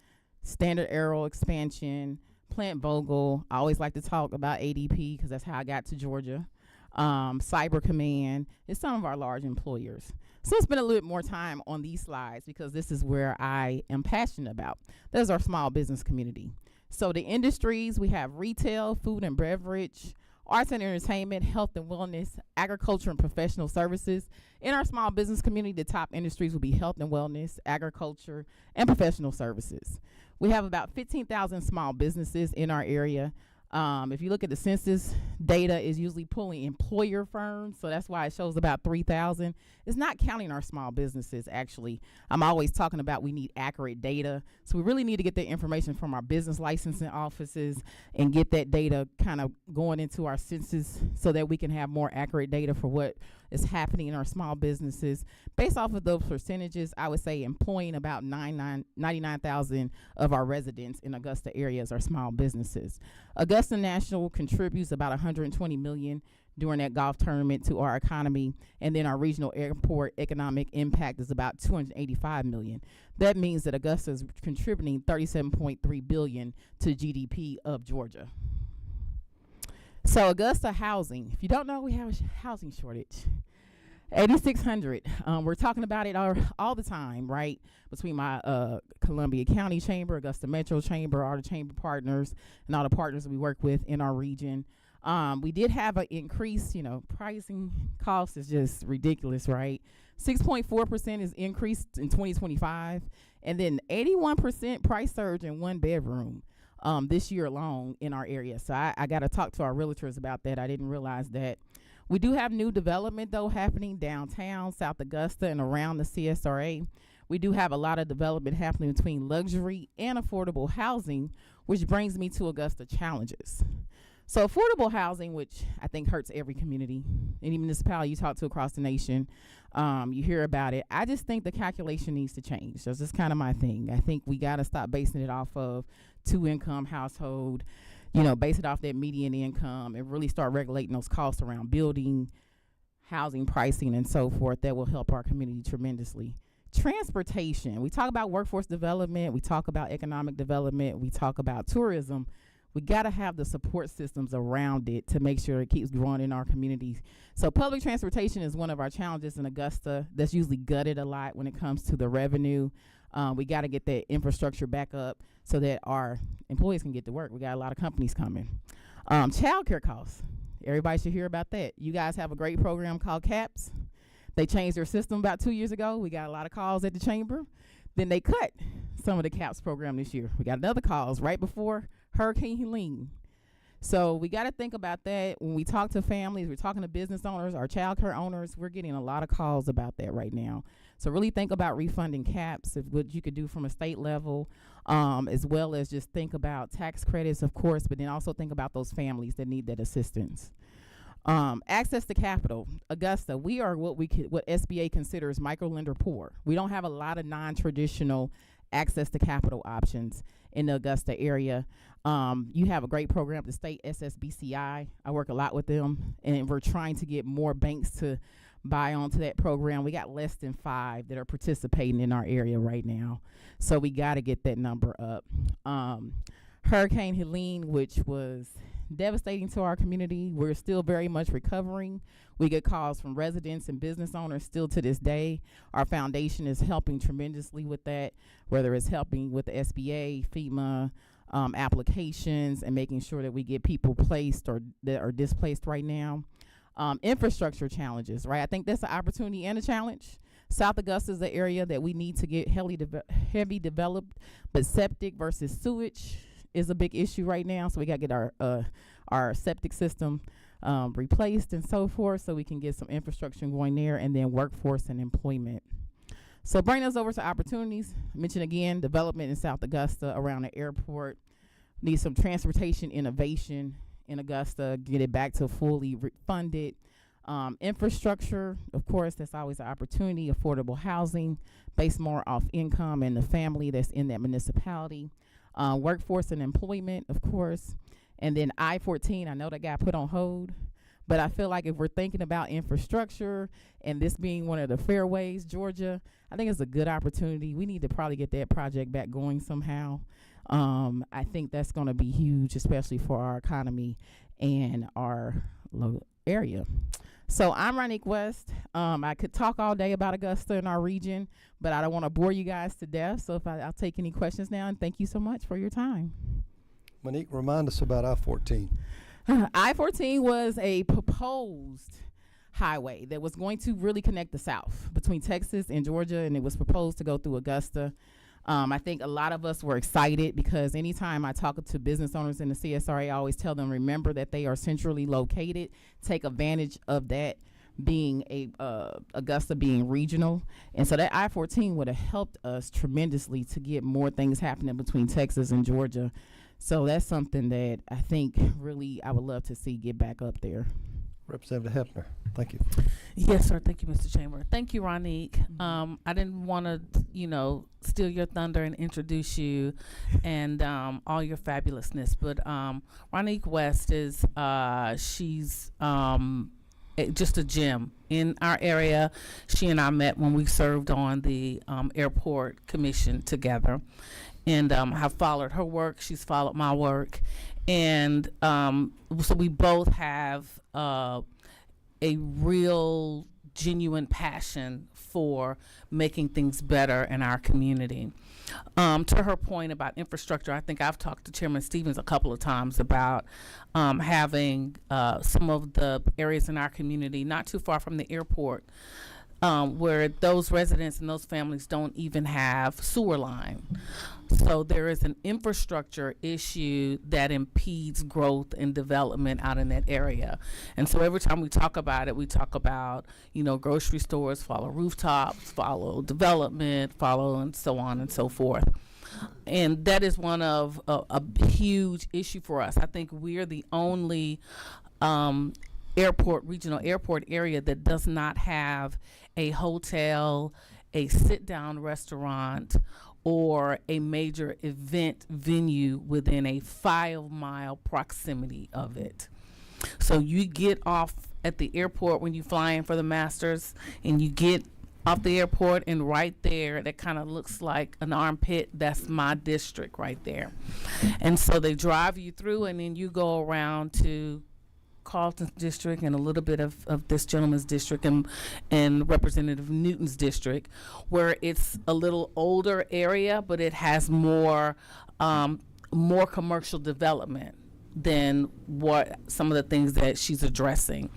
Standard Aero Expansion, Plant Vogel. I always like to talk about ADP because that's how I got to Georgia. Cyber Command is some of our large employers. So spend a little bit more time on these slides because this is where I am passionate about. There's our small business community. So the industries, we have retail, food and beverage, arts and entertainment, health and wellness, agriculture and professional services. In our small business community, the top industries will be health and wellness, agriculture, and professional services. We have about 15,000 small businesses in our area. If you look at the census data, is usually pulling employer firms, so that's why it shows about 3,000. It's not counting our small businesses, actually. I'm always talking about we need accurate data, so we really need to get that information from our business licensing offices and get that data kind of going into our census so that we can have more accurate data for what is happening in our small businesses. Based off of those percentages, I would say employing about 99,000 of our residents in Augusta areas are small businesses. Augusta National contributes about 120 million during that golf tournament to our economy, and then our regional airport economic impact is about 285 million. That means that Augusta is contributing 37.3 billion to GDP of Georgia. So Augusta housing, if you don't know, we have a housing shortage. 8,600. We're talking about it all the time, right? Between my Columbia County Chamber, Augusta Metro Chamber, all the chamber partners, and all the partners we work with in our region. We did have an increase, pricing cost is just ridiculous, right? 6.4% is increased in 2025, and then 81% price surge in one bedroom this year alone in our area. So I got to talk to our realtors about that. I didn't realize that. We do have new development, though, happening downtown, South Augusta, and around the CSRA. We do have a lot of development happening between luxury and affordable housing, which brings me to Augusta challenges. So affordable housing, which I think hurts every community, any municipality you talk to across the nation, you hear about it. I just think the calculation needs to change. That's just kind of my thing. I think we got to stop basing it off of two-income household, base it off that median income and really start regulating those costs around building, housing pricing, and so forth. That will help our community tremendously. Transportation. We talk about workforce development. We talk about economic development. We talk about tourism. We got to have the support systems around it to make sure it keeps growing in our communities. So public transportation is one of our challenges in Augusta that's usually gutted a lot when it comes to the revenue. We got to get that infrastructure back up so that our employees can get to work. We got a lot of companies coming. Child care costs. Everybody should hear about that. You guys have a great program called CAPS. They changed their system about 2 years ago. We got a lot of calls at the chamber. Then they cut some of the CAPS program this year. We got another calls right before Hurricane Helene. So we got to think about that. When we talk to families, we're talking to business owners, our child care owners, we're getting a lot of calls about that right now. So really think about refunding CAPS, what you could do from a state level, as well as just think about tax credits, of course, but then also think about those families that need that assistance. Access to capital. Augusta, we are what SBA considers microlender poor. We don't have a lot of non-traditional access to capital options in the Augusta area. You have a great program, the state SSBCI. I work a lot with them, and we're trying to get more banks to buy onto that program. We got less than 5 that are participating in our area right now. So we got to get that number up. Hurricane Helene, which was devastating to our community. We're still very much recovering. We get calls from residents and business owners still to this day. Our foundation is helping tremendously with that, whether it's helping with the SBA, FEMA, applications, and making sure that we get people placed or that are displaced right now. Infrastructure challenges, right? I think that's an opportunity and a challenge. South Augusta is the area that we need to get heavy developed, but septic versus sewage is a big issue right now. So we got to get our septic system replaced and so forth, so we can get some infrastructure going there, and then workforce and employment. So bring us over to opportunities. I mentioned again, development in South Augusta around the airport. Need some transportation innovation in Augusta, get it back to fully funded. Infrastructure, of course, that's always an opportunity. Affordable housing, based more off income and the family that's in that municipality. Workforce and employment, of course. And then I-14, I know that got put on hold, but I feel like if we're thinking about infrastructure and this being one of the fairways, Georgia, I think it's a good opportunity. We need to probably get that project back going somehow. I think that's going to be huge, especially for our economy and our area. So I'm Ronique West. I could talk all day about Augusta and our region, but I don't want to bore you guys to death. So I'll take any questions now, and thank you so much for your time. Monique, remind us about I-14. I-14 was a proposed highway that was going to really connect the South between Texas and Georgia, and it was proposed to go through Augusta. I think a lot of us were excited because anytime I talk to business owners in the CSRA, I always tell them, remember that they are centrally located. Take advantage of that being Augusta being regional. And so that I-14 would have helped us tremendously to get more things happening between Texas and Georgia. So that's something that I think really I would love to see get back up there. Representative Hefner, thank you. Yes, sir. Thank you, Mr. Chamber. Thank you, Ronique. I didn't want to, steal your thunder and introduce you and all your fabulousness. But Ronique West is she's just a gem in our area. She and I met when we served on the airport commission together, and have followed her work. She's followed my work, and so we both have a real genuine passion for making things better in our community. To her point about infrastructure, I think I've talked to Chairman Stevens a couple of times about having some of the areas in our community not too far from the airport where those residents and those families don't even have sewer line. So there is an infrastructure issue that impedes growth and development out in that area. And so every time we talk about it, we talk about, grocery stores follow rooftops, follow development, follow and so on and so forth. And that is one of a huge issue for us. I think we're the only regional airport area that does not have a hotel, a sit-down restaurant, or a major event venue within a 5-mile proximity of it. So you get off at the airport when you fly in for the Masters, and you get off the airport, and right there, that kind of looks like an armpit. That's my district right there. And so they drive you through, and then you go around to Carlton's district and a little bit of this gentleman's district and Representative Newton's district, where it's a little older area, but it has more commercial development than what some of the things that she's addressing.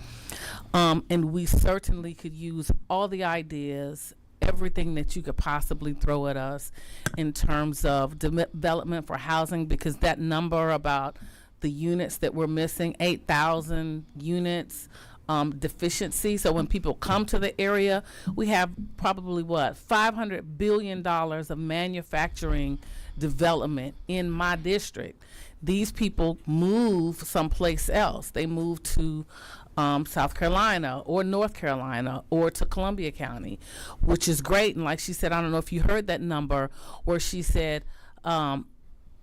And we certainly could use all the ideas, everything that you could possibly throw at us in terms of development for housing, because that number about the units that we're missing, 8,000 units deficiency. So when people come to the area, we have probably $500 billion of manufacturing development in my district. These people move someplace else. They move to South Carolina or North Carolina or to Columbia County, which is great. And like she said, I don't know if you heard that number, where she said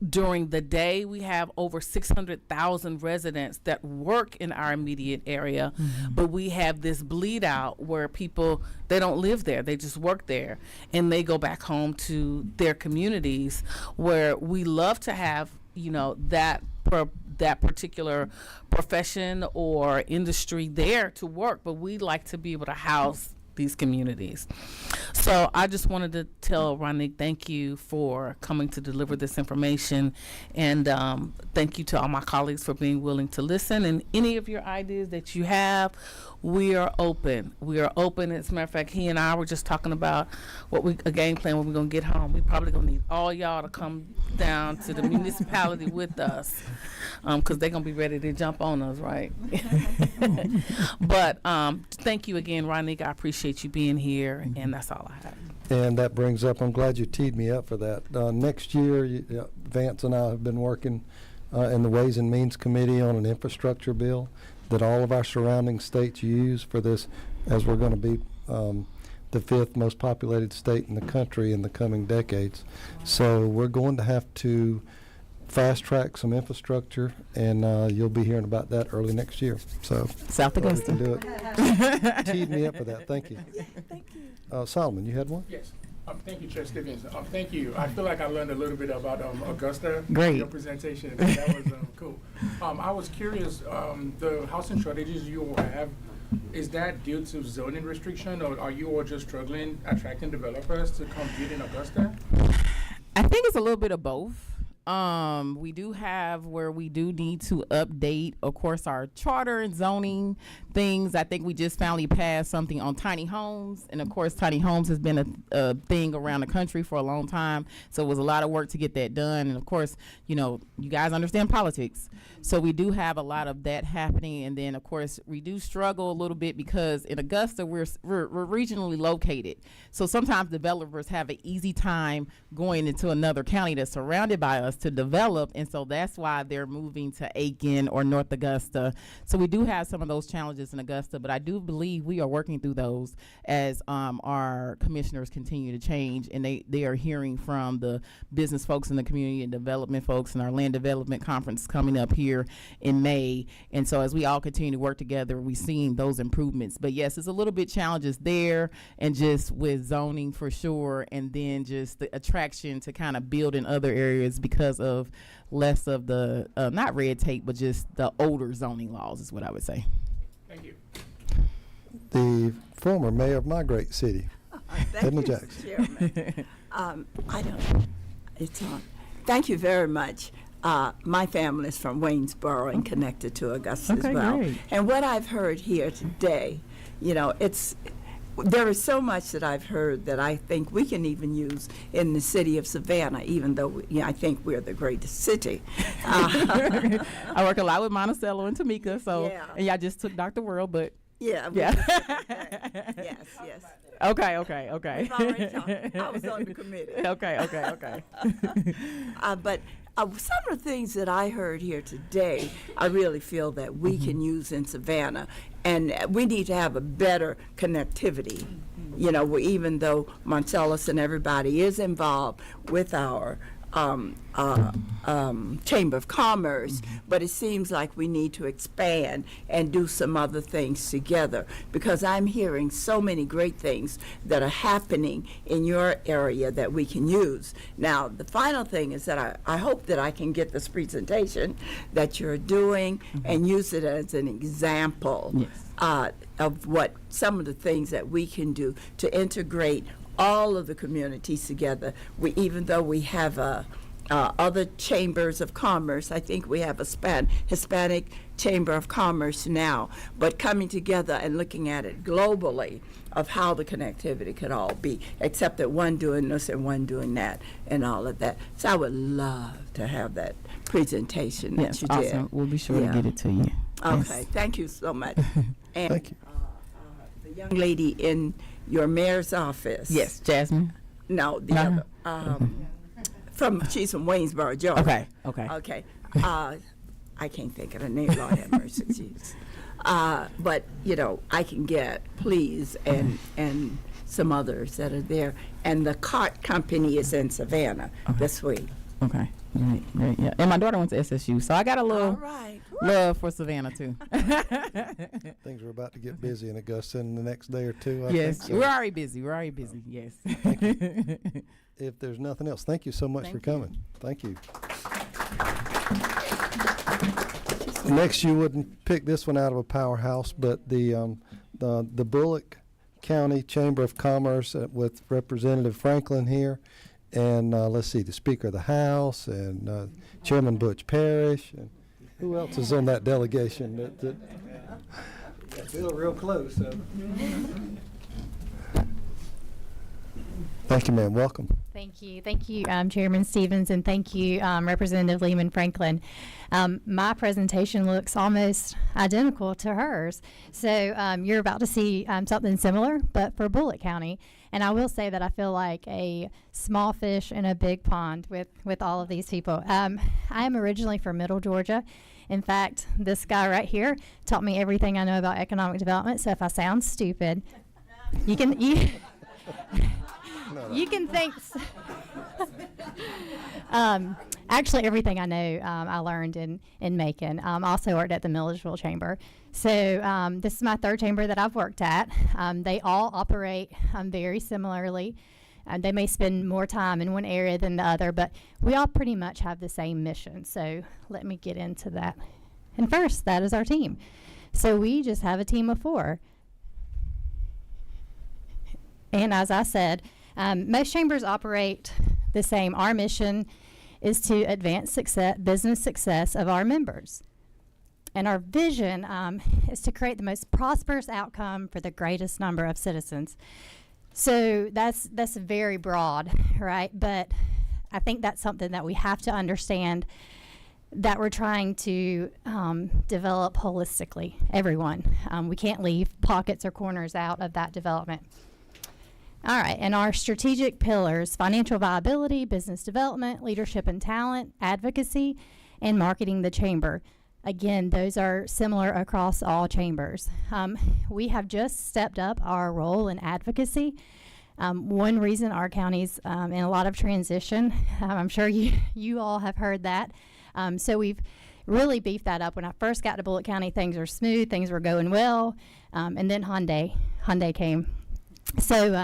during the day we have over 600,000 residents that work in our immediate area, but we have this bleed out where people, they don't live there, they just work there, and they go back home to their communities, where we love to have that particular profession or industry there to work, but we like to be able to house these communities. So I just wanted to tell Ronique, thank you for coming to deliver this information, and thank you to all my colleagues for being willing to listen, and any of your ideas that you have, we are open. We are open. As a matter of fact, he and I were just talking about a game plan when we're going to get home. We probably going to need all y'all to come down to the municipality with us, because they're going to be ready to jump on us, right? But thank you again, Ronique. I appreciate you being here, and that's all I have. And that brings up, I'm glad you teed me up for that. Next year, Vance and I have been working in the Ways and Means Committee on an infrastructure bill that all of our surrounding states use for this, as we're going to be the 5th most populated state in the country in the coming decades. So we're going to have to fast track some infrastructure, and you'll be hearing about that early next year. So South Augusta. We can do it. Teed me up for that. Thank you. Thank you. Solomon, you had one? Yes. Thank you, Chair Stevens. Thank you. I feel like I learned a little bit about Augusta. Great. Your presentation. That was cool. I was curious, the housing shortages you all have, is that due to zoning restriction, or are you all just struggling attracting developers to come build in Augusta? I think it's a little bit of both. We do have where we do need to update, of course, our charter and zoning things. I think we just finally passed something on tiny homes, and of course tiny homes has been a thing around the country for a long time, so it was a lot of work to get that done. And of course, you guys understand politics, so we do have a lot of that happening. And then of course we do struggle a little bit because in Augusta we're regionally located, so sometimes developers have an easy time going into another county that's surrounded by us wants to develop, and so that's why they're moving to Aiken or North Augusta. So we do have some of those challenges in Augusta, but I do believe we are working through those as our commissioners continue to change, and they are hearing from the business folks in the community and development folks in our land development conference coming up here in May. And so as we all continue to work together, we're seeing those improvements. But yes, it's a little bit challenges there, and just with zoning for sure, and then just the attraction to kind of build in other areas because of less of the not red tape, but just the older zoning laws is what I would say. Thank you. The former mayor of my great city, Edna Jackson. Chairman. I don't. It's on. Thank you very much. My family is from Waynesboro and connected to Augusta as well. Great. And what I've heard here today, there is so much that I've heard that I think we can even use in the city of Savannah, even though I think we're the greatest city. I work a lot with Monticello and Tamika, so and I just took Dr. World, but yeah. Yes. Okay. We've already talked. I was on the committee. Okay. But some of the things that I heard here today, I really feel that we can use in Savannah, and we need to have a better connectivity. Even though Marcellus and everybody is involved with our Chamber of Commerce, but it seems like we need to expand and do some other things together, because I'm hearing so many great things that are happening in your area that we can use. Now, the final thing is that I hope that I can get this presentation that you're doing and use it as an example of what some of the things that we can do to integrate all of the communities together. Even though we have other chambers of commerce, I think we have a Hispanic Chamber of Commerce now, but coming together and looking at it globally of how the connectivity could all be, except that one doing this and one doing that and all of that. So I would love to have that presentation that you awesome. did. We'll be sure to get it to you. Okay, thank you so much. And Thank you. The young lady in your mayor's office. Yes, Jasmine. No, the other. She's from Waynesboro, Georgia. Okay. I can't think of her name. Lord have mercy, Jesus. But I can get Please and some others that are there, and the cart company is in Savannah this week. Okay. Right, yeah. And my daughter went to SSU, so I got a little love for Savannah too. Things are about to get busy in Augusta in the next day or two. I Yes, think so. we're already busy. Yes. Thank you. If there's nothing else, thank you so much for coming. Thank you. Next, you wouldn't pick this one out of a powerhouse, but the Bullock County Chamber of Commerce with Representative Franklin here. And let's see, the Speaker of the House and Chairman Butch Parrish. And who else is on that delegation? That feel real close. So. Thank you, ma'am. Welcome. Thank you. Thank you, Chairman Stevens, and thank you, Representative Lehman Franklin. My presentation looks almost identical to hers. So you're about to see something similar, but for Bullock County. And I will say that I feel like a small fish in a big pond with all of these people. I am originally from Middle Georgia. In fact, this guy right here taught me everything I know about economic development. So if I sound stupid, you can think. Actually, everything I know I learned in Macon. Also worked at the Millersville Chamber. So this is my third chamber that I've worked at. They all operate very similarly. They may spend more time in one area than the other, but we all pretty much have the same mission. So let me get into that. And first, that is our team. So we just have a team of 4. And as I said, most chambers operate the same. Our mission is to advance business success of our members. And our vision is to create the most prosperous outcome for the greatest number of citizens. So that's very broad, right? But I think that's something that we have to understand, that we're trying to develop holistically, everyone. We can't leave pockets or corners out of that development. All right, and our strategic pillars: financial viability, business development, leadership and talent, advocacy, and marketing the chamber. Again, those are similar across all chambers. We have just stepped up our role in advocacy. One reason our county's in a lot of transition, I'm sure you all have heard that. So we've really beefed that up. When I first got to Bullitt County, things were smooth, things were going well, and then Hyundai came. So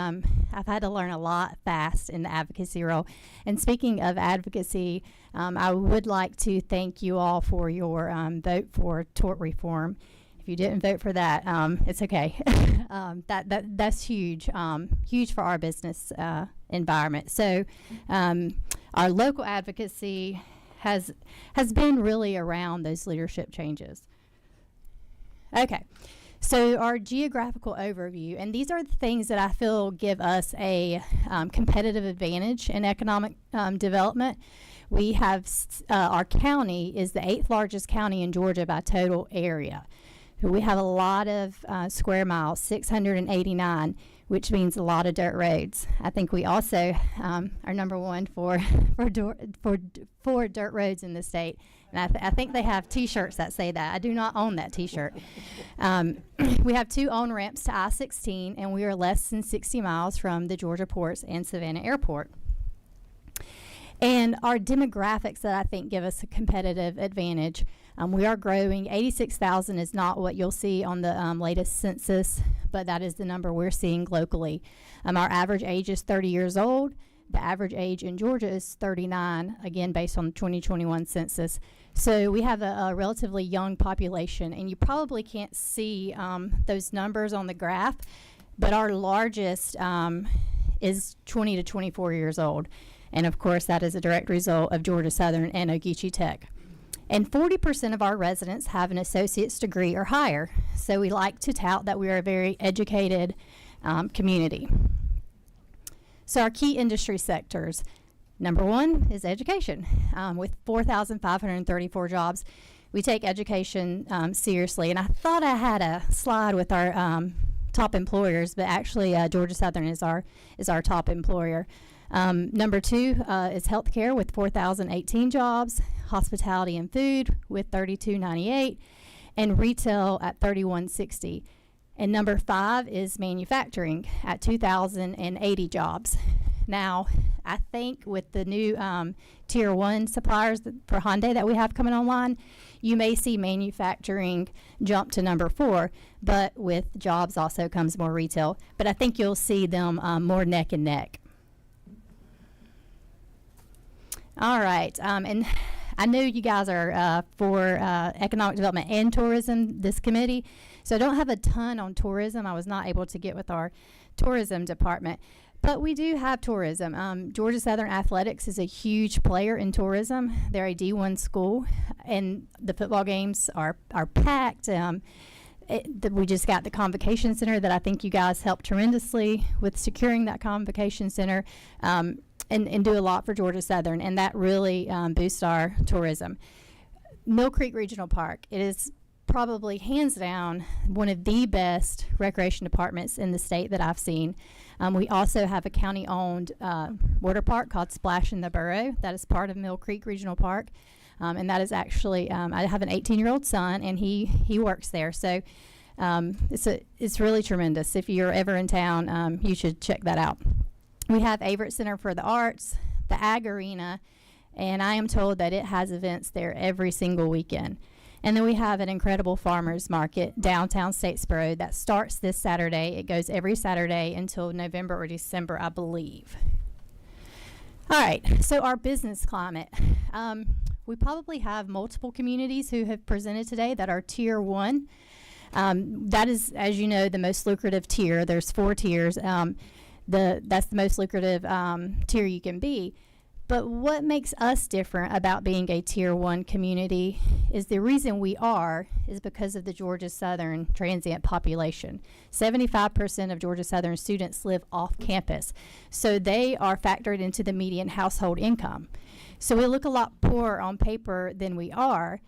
I've had to learn a lot fast in the advocacy role. And speaking of advocacy, I would like to thank you all for your vote for tort reform. If you didn't vote for that, it's okay. That's huge, huge for our business environment. So our local advocacy has been really around those leadership changes. Okay. So our geographical overview, and these are the things that I feel give us a competitive advantage in economic development. We have our county is the 8th largest county in Georgia by total area. We have a lot of square miles, 689, which means a lot of dirt roads. I think we also are number one for dirt roads in the state. And I think they have T-shirts that say that. I do not own that T-shirt. We have 2 on-ramps to I-16, and we are less than 60 miles from the Georgia ports and Savannah Airport. And our demographics that I think give us a competitive advantage. We are growing. 86,000 is not what you'll see on the latest census, but that is the number we're seeing locally. Our average age is 30 years old. The average age in Georgia is 39, again, based on the 2021 census. So we have a relatively young population, and you probably can't see those numbers on the graph, but our largest is 20 to 24 years old. And of course, that is a direct result of Georgia Southern and Ogeechee Tech. And 40% of our residents have an associate's degree or higher. So we like to tout that we are a very educated community. So our key industry sectors, number 1 is education. With 4,534 jobs, we take education seriously. And I thought I had a slide with our top employers, but actually Georgia Southern is our top employer. Number 2 is healthcare with 4,018 jobs, hospitality and food with 3,298, and retail at 3,160. And number 5 is manufacturing at 2,080 jobs. Now, I think with the new Tier 1 suppliers for Hyundai that we have coming online, you may see manufacturing jump to number 4, but with jobs also comes more retail. But I think you'll see them more neck and neck. All right, and I know you guys are for economic development and tourism, this committee, so I don't have a ton on tourism. I was not able to get with our tourism department, but we do have tourism. Georgia Southern Athletics is a huge player in tourism. They're a D1 school, and the football games are packed. We just got the convocation center that I think you guys helped tremendously with securing that convocation center. And do a lot for Georgia Southern, and that really boosts our tourism. Mill Creek Regional Park, it is probably hands down one of the best recreation departments in the state that I've seen. We also have a county-owned water park called Splash in the Borough that is part of Mill Creek Regional Park, and that is actually, I have an 18-year-old son, and he works there, so it's really tremendous. If you're ever in town, you should check that out. We have Averett Center for the Arts, the Ag Arena, and I am told that it has events there every single weekend. And then we have an incredible farmers market downtown Statesboro that starts this Saturday. It goes every Saturday until November or December, I believe. All right, so our business climate. We probably have multiple communities who have presented today that are Tier 1. That is, as you know, the most lucrative tier. There's 4 tiers. That's the most lucrative tier you can be. But what makes us different about being a Tier 1 community is the reason we are is because of the Georgia Southern transient population. 75% of Georgia Southern students live off campus, so they are factored into the median household income. So we look a lot poorer on paper than we are,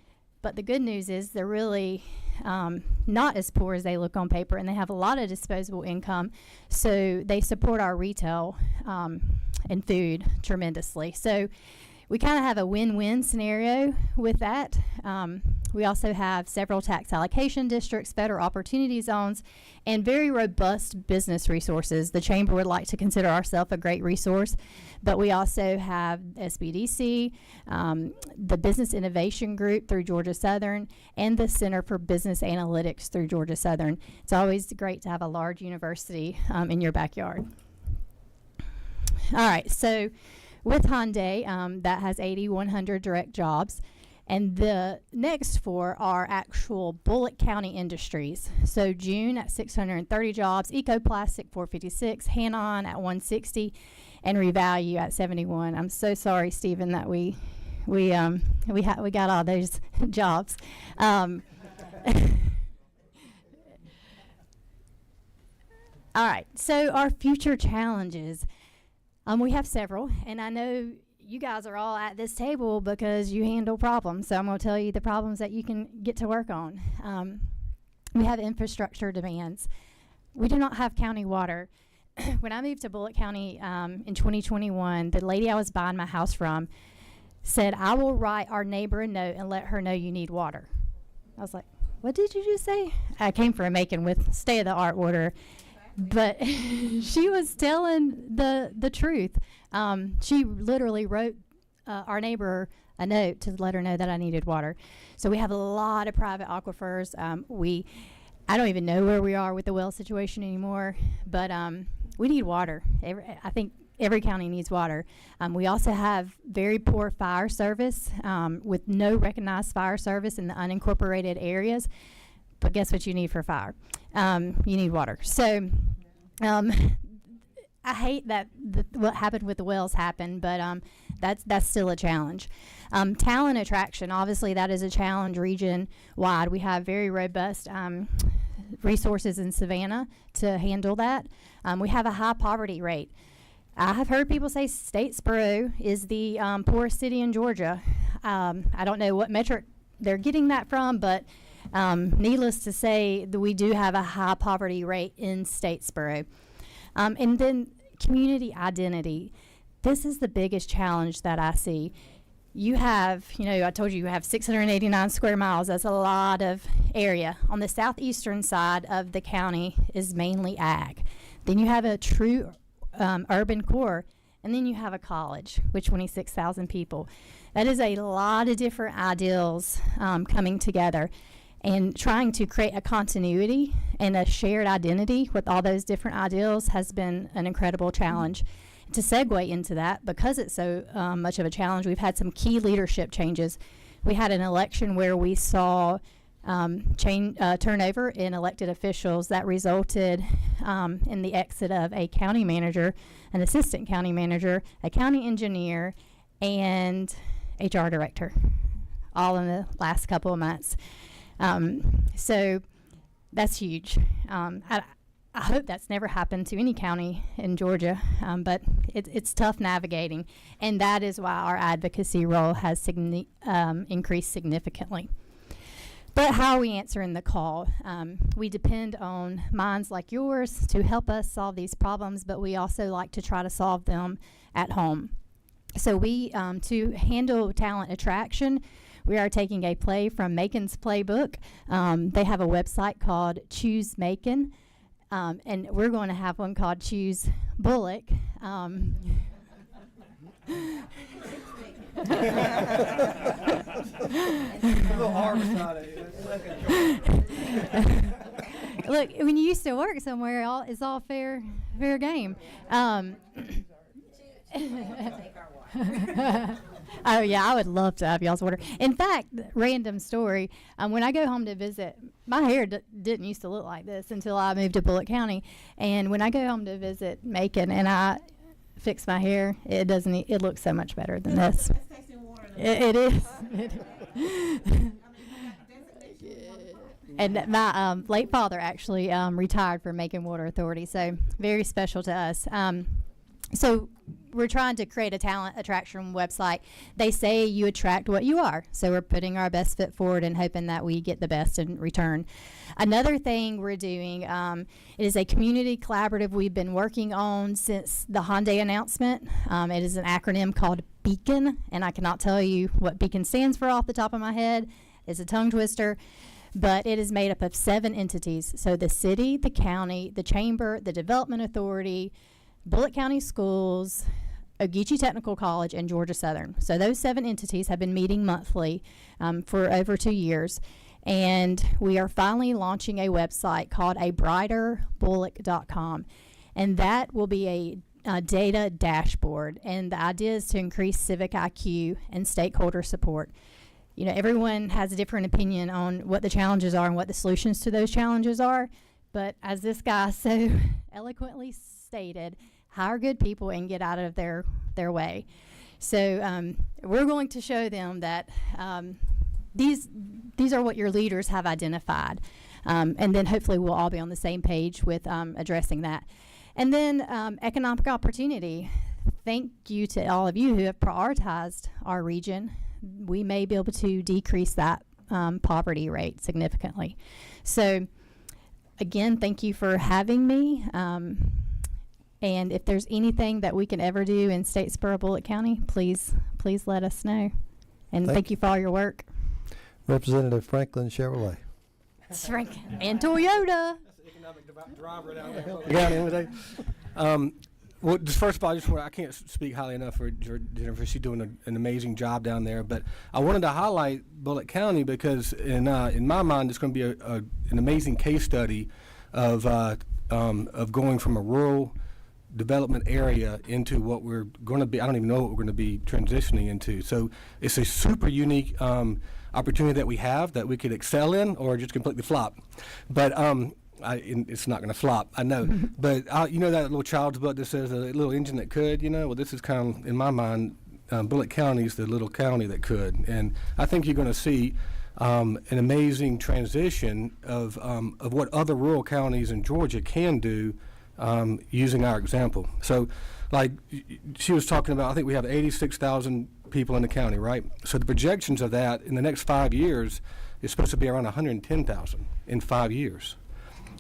but the good news is they're really not as poor as they look on paper, and they have a lot of disposable income. So they support our retail and food tremendously. So we kind of have a win-win scenario with that. We also have several tax allocation districts, federal opportunity zones, and very robust business resources. The Chamber would like to consider ourselves a great resource, but we also have SBDC, the Business Innovation Group through Georgia Southern, and the Center for Business Analytics through Georgia Southern. It's always great to have a large university in your backyard. All right, so with Hyundai, that has 8,100 direct jobs. And the next four are actual Bullock County industries. So June at 630 jobs, Ecoplastic 456, Hanon at 160, and Revalue at 71. I'm so sorry, Stephen, that we got all those jobs. All right, so our future challenges. We have several, and I know you guys are all at this table because you handle problems. So I'm going to tell you the problems that you can get to work on. We have infrastructure demands. We do not have county water. When I moved to Bullock County in 2021, the lady I was buying my house from said, "I will write our neighbor a note and let her know you need water." I was like, "What did you just say?" I came from Macon with state-of-the-art water. But she was telling the truth. She literally wrote our neighbor a note to let her know that I needed water. So we have a lot of private aquifers. I don't even know where we are with the well situation anymore, but we need water. I think every county needs water. We also have very poor fire service with no recognized fire service in the unincorporated areas. But guess what you need for fire? You need water. So I hate that what happened with the wells happened, but that's still a challenge. Talent attraction, obviously that is a challenge region-wide. We have very robust resources in Savannah to handle that. We have a high poverty rate. I have heard people say Statesboro is the poorest city in Georgia. I don't know what metric they're getting that from, but needless to say that we do have a high poverty rate in Statesboro. And then community identity. This is the biggest challenge that I see. You have, I told you have 689 square miles. That's a lot of area. On the southeastern side of the county is mainly ag. Then you have a true urban core, and then you have a college with 26,000 people. That is a lot of different ideals coming together. And trying to create a continuity and a shared identity with all those different ideals has been an incredible challenge. To segue into that, because it's so much of a challenge, we've had some key leadership changes. We had an election where we saw turnover in elected officials that resulted in the exit of a county manager, an assistant county manager, a county engineer, and HR director, all in the last couple of months. So that's huge. I hope that's never happened to any county in Georgia, but it's tough navigating, and that is why our advocacy role has increased significantly. But how are we answering the call? We depend on minds like yours to help us solve these problems, but we also like to try to solve them at home. So we, to handle talent attraction, we are taking a play from Macon's playbook. They have a website called Choose Macon, and we're going to have one called Choose Bullock. Look, when you used to work somewhere, it's all fair game. Oh yeah, I would love to have y'all's water. In fact, random story, when I go home to visit, my hair didn't used to look like this until I moved to Bullock County. And when I go home to visit Macon and I fix my hair, it looks so much better than this. It is. And my late father actually retired from Macon Water Authority, so very special to us. So we're trying to create a talent attraction website. They say you attract what you are. So we're putting our best foot forward and hoping that we get the best in return. Another thing we're doing is a community collaborative we've been working on since the Hyundai announcement. It is an acronym called BEACON, and I cannot tell you what BEACON stands for off the top of my head. It's a tongue twister, but it is made up of 7 entities. So the city, the county, the chamber, the development authority, Bullitt County Schools, Ogeechee Technical College, and Georgia Southern. So those 7 entities have been meeting monthly for over 2 years. And we are finally launching a website called abrighterBullock.com. And that will be a data dashboard. And the idea is to increase civic IQ and stakeholder support. You know, everyone has a different opinion on what the challenges are and what the solutions to those challenges are. But as this guy so eloquently stated, hire good people and get out of their way. So we're going to show them that these are what your leaders have identified. And then hopefully we'll all be on the same page with addressing that. And then economic opportunity. Thank you to all of you who have prioritized our region. We may be able to decrease that poverty rate significantly. So again, thank you for having me. And if there's anything that we can ever do in Statesboro, Bullitt County, please let us know. And thank you for all your work. Representative Franklin Chevrolet. And Toyota. That's the economic driver down there. Yeah, well, just first of all, I can't speak highly enough for Jennifer. She's doing an amazing job down there. But I wanted to highlight Bullitt County because in my mind, it's going to be an amazing case study of going from a rural development area into what we're going to be. I don't even know what we're going to be transitioning into. So it's a super unique opportunity that we have that we could excel in or just completely flop. But it's not going to flop, I know. But you know that little child's book that says a little engine that could, you know? Well, this is kind of, in my mind, Bullitt County is the little county that could. And I think you're going to see an amazing transition of what other rural counties in Georgia can do using our example. So, like she was talking about, I think we have 86,000 people in the county, right? So the projections of that in the next 5 years is supposed to be around 110,000 in 5 years.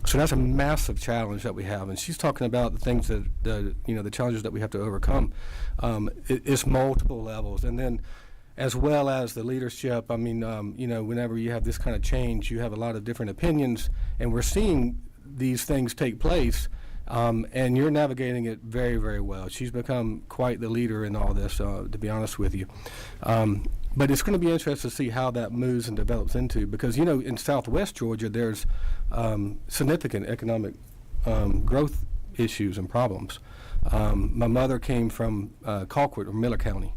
So that's a massive challenge that we have, and she's talking about the things that the challenges that we have to overcome. It's multiple levels, and then as well as the leadership. I mean, whenever you have this kind of change, you have a lot of different opinions, and we're seeing these things take place. And you're navigating it very, very well. She's become quite the leader in all this, to be honest with you. But it's going to be interesting to see how that moves and develops into, because, in Southwest Georgia, there's significant economic growth issues and problems. My mother came from Colquitt or Miller County,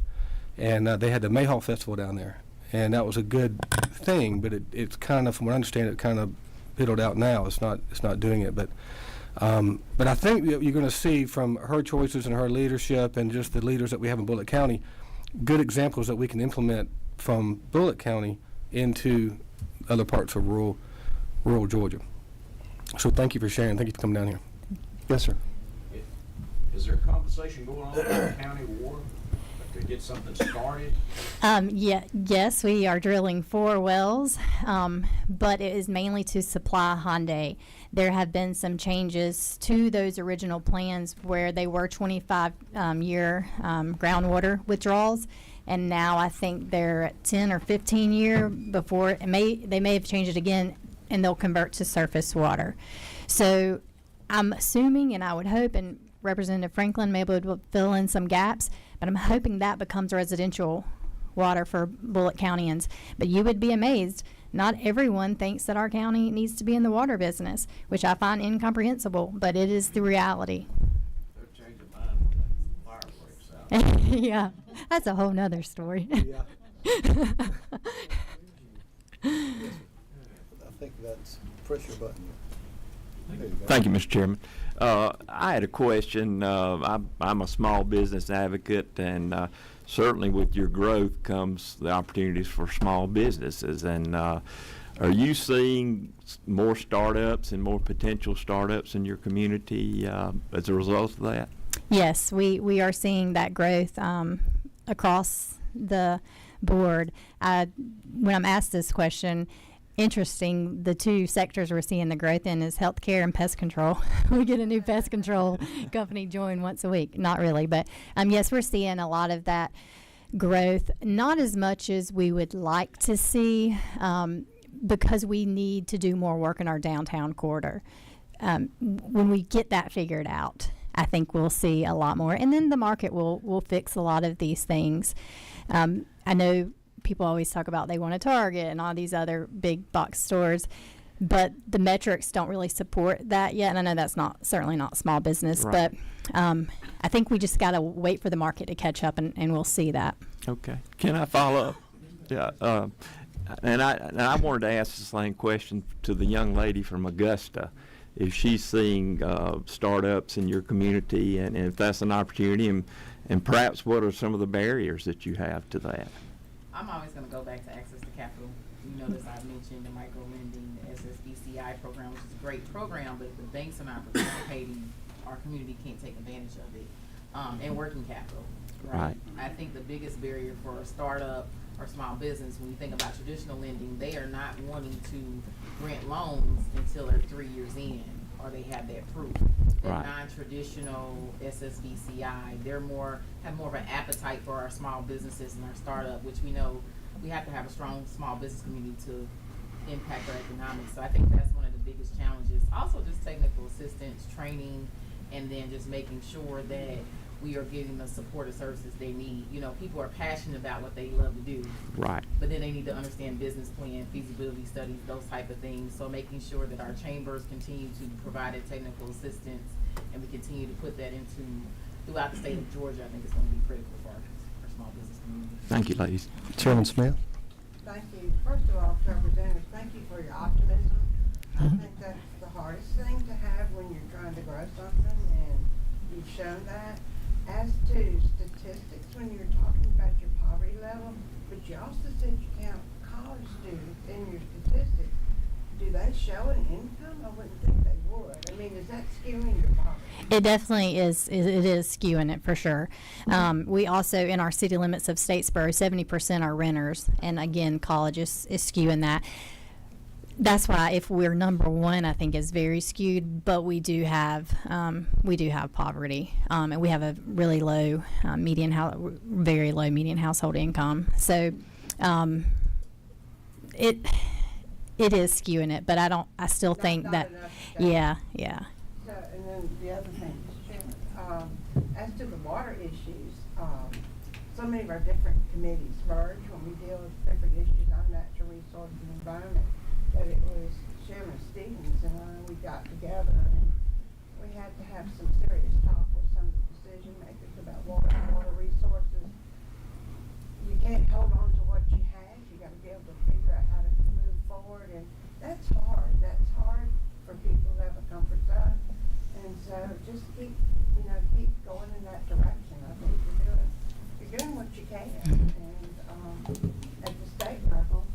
and they had the Mayhaw Festival down there. And that was a good thing, but it's kind of, from what I understand, it kind of fiddled out now. It's not doing it, but I think that you're going to see from her choices and her leadership and just the leaders that we have in Bullitt County, good examples that we can implement from Bullitt County into other parts of rural Georgia. So thank you for sharing. Thank you for coming down here. Yes, sir. Is there a conversation going on in the county war to get something started? Yes, we are drilling 4 wells, but it is mainly to supply Hyundai. There have been some changes to those original plans where they were 25-year groundwater withdrawals, and now I think they're at 10 or 15-year before they may have changed it again, and they'll convert to surface water. So I'm assuming, and I would hope, and Representative Franklin may be able to fill in some gaps, but I'm hoping that becomes residential water for Bullitt Countyans. But you would be amazed. Not everyone thinks that our county needs to be in the water business, which I find incomprehensible, but it is the reality. They'll change their mind when the fire breaks out. Yeah, that's a whole nother story. Yeah. I think that's press your button. Thank you, Mr. Chairman. I had a question. I'm a small business advocate, and certainly with your growth comes the opportunities for small businesses. And are you seeing more startups and more potential startups in your community as a result of that? Yes, we are seeing that growth across the board. When I'm asked this question, interesting, the two sectors we're seeing the growth in is healthcare and pest control. We get a new pest control company join once a week. Not really, but yes, we're seeing a lot of that growth. Not as much as we would like to see, because we need to do more work in our downtown corridor. When we get that figured out, I think we'll see a lot more, and then the market will fix a lot of these things. I know people always talk about they want a Target and all these other big box stores, but the metrics don't really support that yet. And I know that's certainly not small business, right. But I think we just got to wait for the market to catch up, and we'll see that. Okay. Can I follow up? Yeah. And I wanted to ask the same question to the young lady from Augusta. If she's seeing startups in your community, and if that's an opportunity, and perhaps what are some of the barriers that you have to that? I'm always going to go back to access to capital. You notice I've mentioned the micro lending, the SSBCI program, which is a great program, but if the banks are not participating, our community can't take advantage of it. And working capital, right? I think the biggest barrier for a startup or small business, when you think about traditional lending, they are not wanting to grant loans until they're 3 years in, or they have that proof. The non-traditional SSBCI, have more of an appetite for our small businesses and our startup, which we know we have to have a strong small business community to impact our economics. So I think that's one of the biggest challenges. Also, just technical assistance, training, and then just making sure that we are getting the support and services they need. You know, people are passionate about what they love to do. Right. But then they need to understand business plan, feasibility studies, those type of things. So making sure that our chambers continue to provide that technical assistance, and we continue to put that throughout the state of Georgia, I think it's going to be critical for our small business community. Thank you, ladies. Chairman Smith. Thank you. First of all, Representative, thank you for your optimism. I think that's the hardest thing to have when you're trying to grow something, and you've shown that. As to statistics, when you're talking about your poverty level, but you also said you count college students in your statistics, do they show an income? I wouldn't think they would. I mean, is that skewing your poverty? It definitely is. It is skewing it for sure. We also, in our city limits of Statesboro, 70% are renters, and again, college is skewing that. That's why if we're number one, I think is very skewed. But we do have poverty, and we have a really low very low median household income. So it is skewing it, but I still think that yeah. So, and then the other thing, Mr. Chairman, as to the water issues, so many of our different committees merge when we deal with different issues on natural resources and environment. That it was Chairman Stevens and I, we got together and we had to have some serious talk with some of the decision makers about water resources. You can't hold on to what you have. You got to be able to figure out how to move forward, and that's hard. That's hard for people who have a comfort zone. And so just keep going in that direction. I think you're doing what you can. And at the state level,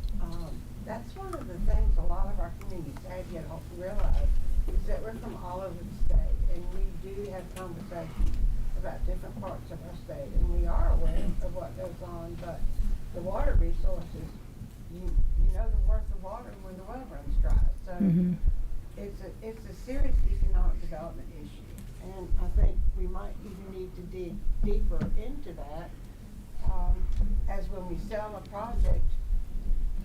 that's one of the things a lot of our communities have yet to realize, is that we're from all over the state, and we do have conversations about different parts of our state, and we are aware of what goes on. But the water resources, you know the worth of water when the well runs dry. So it's a serious economic development issue, and I think we might even need to dig deeper into that. As when we sell a project,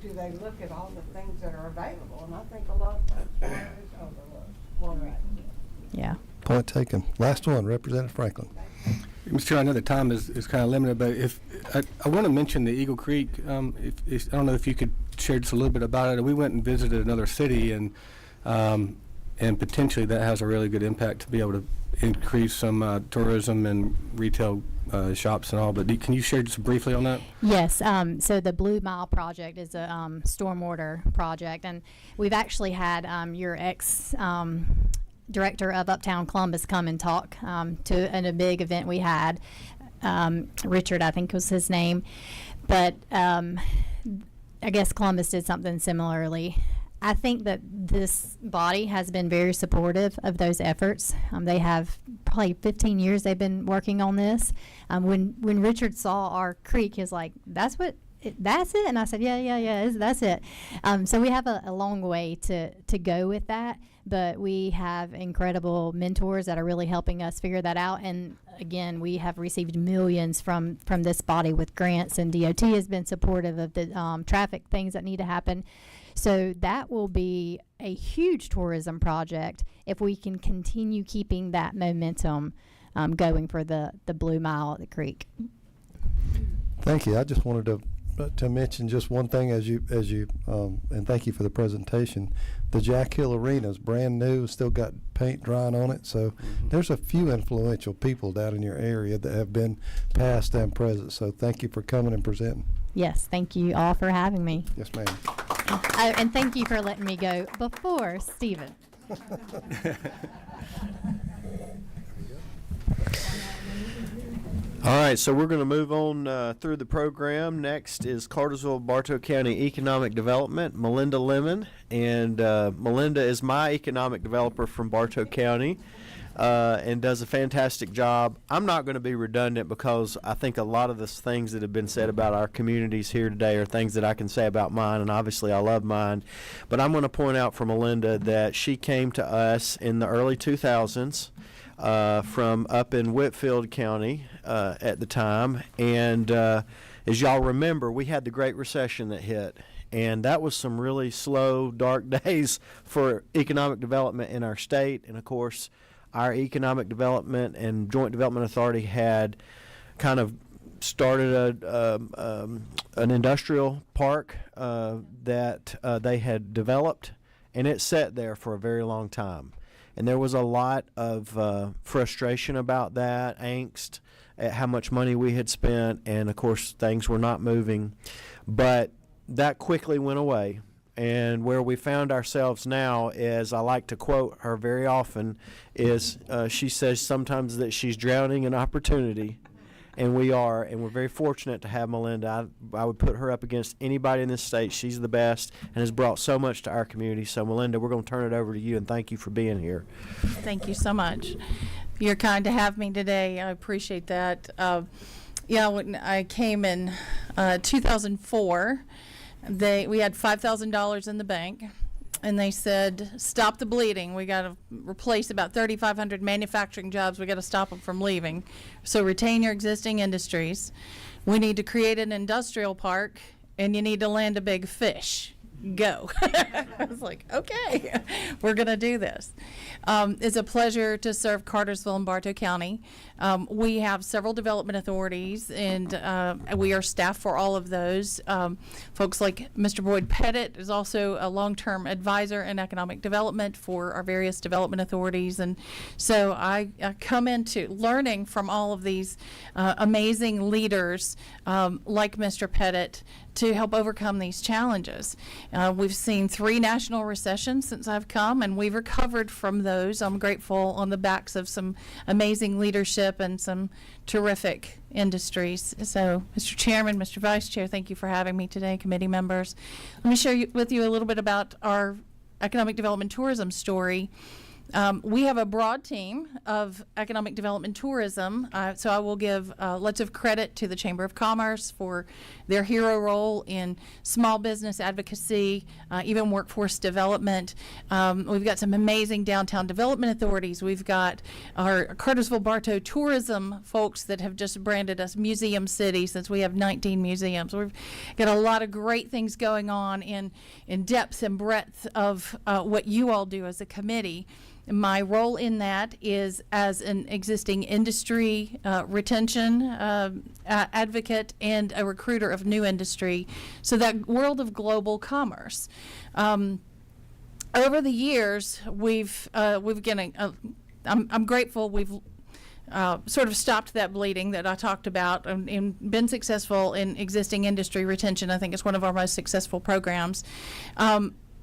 do they look at all the things that are available? And I think a lot of times water is overlooked. Yeah. Point taken. Last one, Representative Franklin. Mr. Chair, I know the time is kind of limited, but if I want to mention the Eagle Creek. If I don't know if you could share just a little bit about it. We went and visited another city, and potentially that has a really good impact to be able to increase some tourism and retail shops and all. But can you share just briefly on that? Yes. So the Blue Mile project is a stormwater project, and we've actually had your ex director of Uptown Columbus come and talk in a big event we had. Richard, I think was his name. But I guess Columbus did something similarly. I think that this body has been very supportive of those efforts. They have probably 15 years they've been working on this. When Richard saw our creek, he was like, that's it? And I said, yeah, that's it. So we have a long way to go with that, but we have incredible mentors that are really helping us figure that out. And again, we have received millions from this body with grants, and DOT has been supportive of the traffic things that need to happen. So that will be a huge tourism project if we can continue keeping that momentum going for the Blue Mile at the creek. Thank you. I just wanted to mention just one thing as you and thank you for the presentation. The Jack Hill Arena is brand new, still got paint drying on it, so there's a few influential people down in your area that have been past and present, so thank you for coming and presenting. Yes, thank you all for having me. Yes, ma'am. Oh, and thank you for letting me go before Stephen. All right, so we're going to move on through the program. Next is Cartersville-Bartow County Economic Development, Melinda Lemon. And Melinda is my economic developer from Bartow County and does a fantastic job. I'm not going to be redundant because I think a lot of the things that have been said about our communities here today are things that I can say about mine, and obviously I love mine. But I'm going to point out for Melinda that she came to us in the early 2000s. From up in Whitfield County at the time, and as y'all remember, we had the Great Recession that hit, and that was some really slow, dark days for economic development in our state. And of course, our Economic Development and Joint Development Authority had kind of started an industrial park that they had developed, and it sat there for a very long time. And there was a lot of frustration about that, angst at how much money we had spent, and of course things were not moving. But that quickly went away. And where we found ourselves now is, I like to quote her very often, is she says sometimes that she's drowning in opportunity. And we are, and we're very fortunate to have Melinda. I would put her up against anybody in this state. She's the best and has brought so much to our community. So, Melinda, we're going to turn it over to you, and thank you for being here. Thank you so much. You're kind to have me today. I appreciate that. When I came in 2004, we had $5,000 in the bank. And they said, stop the bleeding. We got to replace about 3,500 manufacturing jobs. We got to stop them from leaving. So retain your existing industries. We need to create an industrial park, and you need to land a big fish. Go. I was like, okay, we're going to do this. It's a pleasure to serve Cartersville and Bartow County. We have several development authorities, and we are staff for all of those. Folks like Mr. Boyd Pettit is also a long-term advisor in economic development for our various development authorities. And so I come into learning from all of these amazing leaders like Mr. Pettit to help overcome these challenges. We've seen 3 national recessions since I've come, and we've recovered from those. I'm grateful on the backs of some amazing leadership and some terrific industries. So, Mr. Chairman, Mr. Vice Chair, thank you for having me today, committee members. Let me share with you a little bit about our economic development tourism story. We have a broad team of economic development tourism, so I will give lots of credit to the Chamber of Commerce for their hero role in small business advocacy, even workforce development. We've got some amazing downtown development authorities. We've got our Cartersville-Bartow tourism folks that have just branded us Museum City, since we have 19 museums. We've got a lot of great things going on in depth and breadth of what you all do as a committee. My role in that is as an existing industry retention advocate and a recruiter of new industry, so that world of global commerce. Over the years, we've getting. I'm grateful we've sort of stopped that bleeding that I talked about and been successful in existing industry retention. I think it's one of our most successful programs.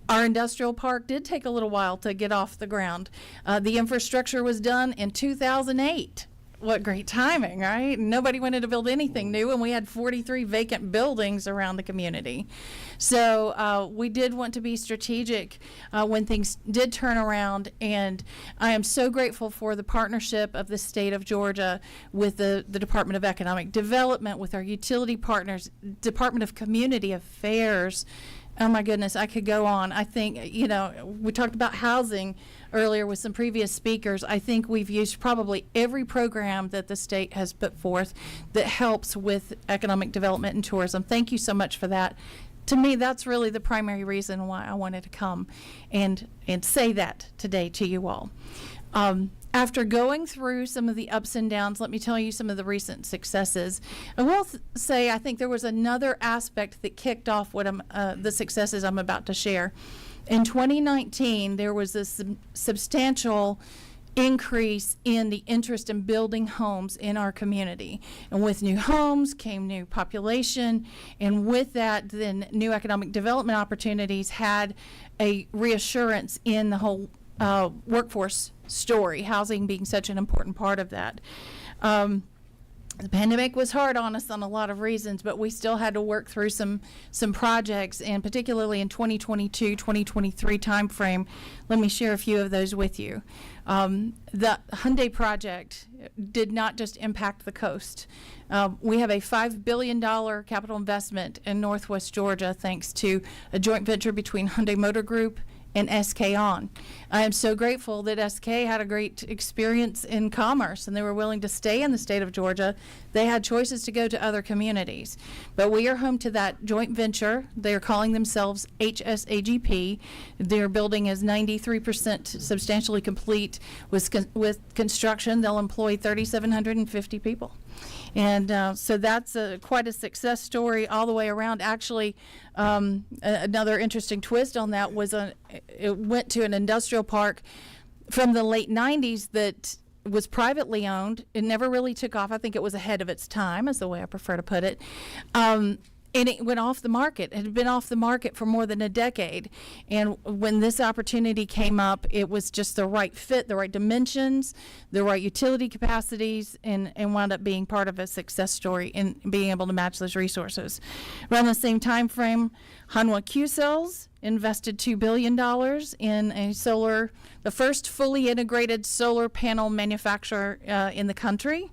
Our industrial park did take a little while to get off the ground. The infrastructure was done in 2008. what great timing, right? Nobody wanted to build anything new, and we had 43 vacant buildings around the community. So we did want to be strategic when things did turn around, and I am so grateful for the partnership of the state of Georgia with the Department of Economic Development, with our utility partners, Department of Community Affairs. Oh my goodness, I could go on. I think, we talked about housing earlier with some previous speakers. I think we've used probably every program that the state has put forth that helps with economic development and tourism. Thank you so much for that. To me, that's really the primary reason why I wanted to come and say that today to you all. After going through some of the ups and downs, let me tell you some of the recent successes. I will say I think there was another aspect that kicked off the successes I'm about to share. In 2019, there was a substantial increase in the interest in building homes in our community. And with new homes came new population, and with that, then new economic development opportunities had a reassurance in the whole workforce story, housing being such an important part of that. The pandemic was hard on us on a lot of reasons, but we still had to work through some projects, and particularly in 2022, 2023 timeframe. Let me share a few of those with you. The Hyundai project did not just impact the coast. We have a $5 billion capital investment in Northwest Georgia thanks to a joint venture between Hyundai Motor Group and SK On. I am so grateful that SK had a great experience in commerce and they were willing to stay in the state of Georgia. They had choices to go to other communities. But we are home to that joint venture. They are calling themselves HSAGP. Their building is 93% substantially complete with construction. They'll employ 3,750 people. And so that's quite a success story all the way around. Actually, another interesting twist on that was it went to an industrial park from the late 90s that was privately owned. It never really took off. I think it was ahead of its time, is the way I prefer to put it. And it went off the market. It had been off the market for more than a decade. And when this opportunity came up, it was just the right fit, the right dimensions, the right utility capacities, and wound up being part of a success story in being able to match those resources. Around the same time frame, Hanwha Q-Cells invested $2 billion in the first fully integrated solar panel manufacturer in the country.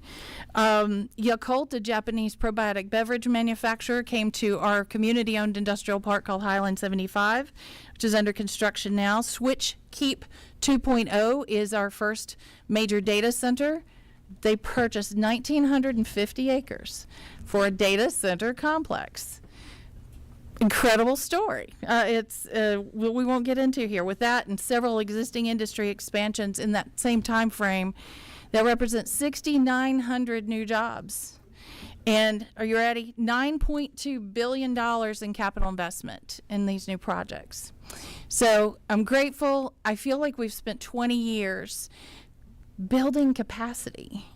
Yakult, a Japanese probiotic beverage manufacturer, came to our community-owned industrial park called Highland 75, which is under construction now. Switch Keep 2.0 is our first major data center. They purchased 1,950 acres for a data center complex. Incredible story. We won't get into here. With that and several existing industry expansions in that same time frame, that represents 6,900 new jobs. And are you ready? $9.2 billion in capital investment in these new projects. So I'm grateful. I feel like we've spent 20 years building capacity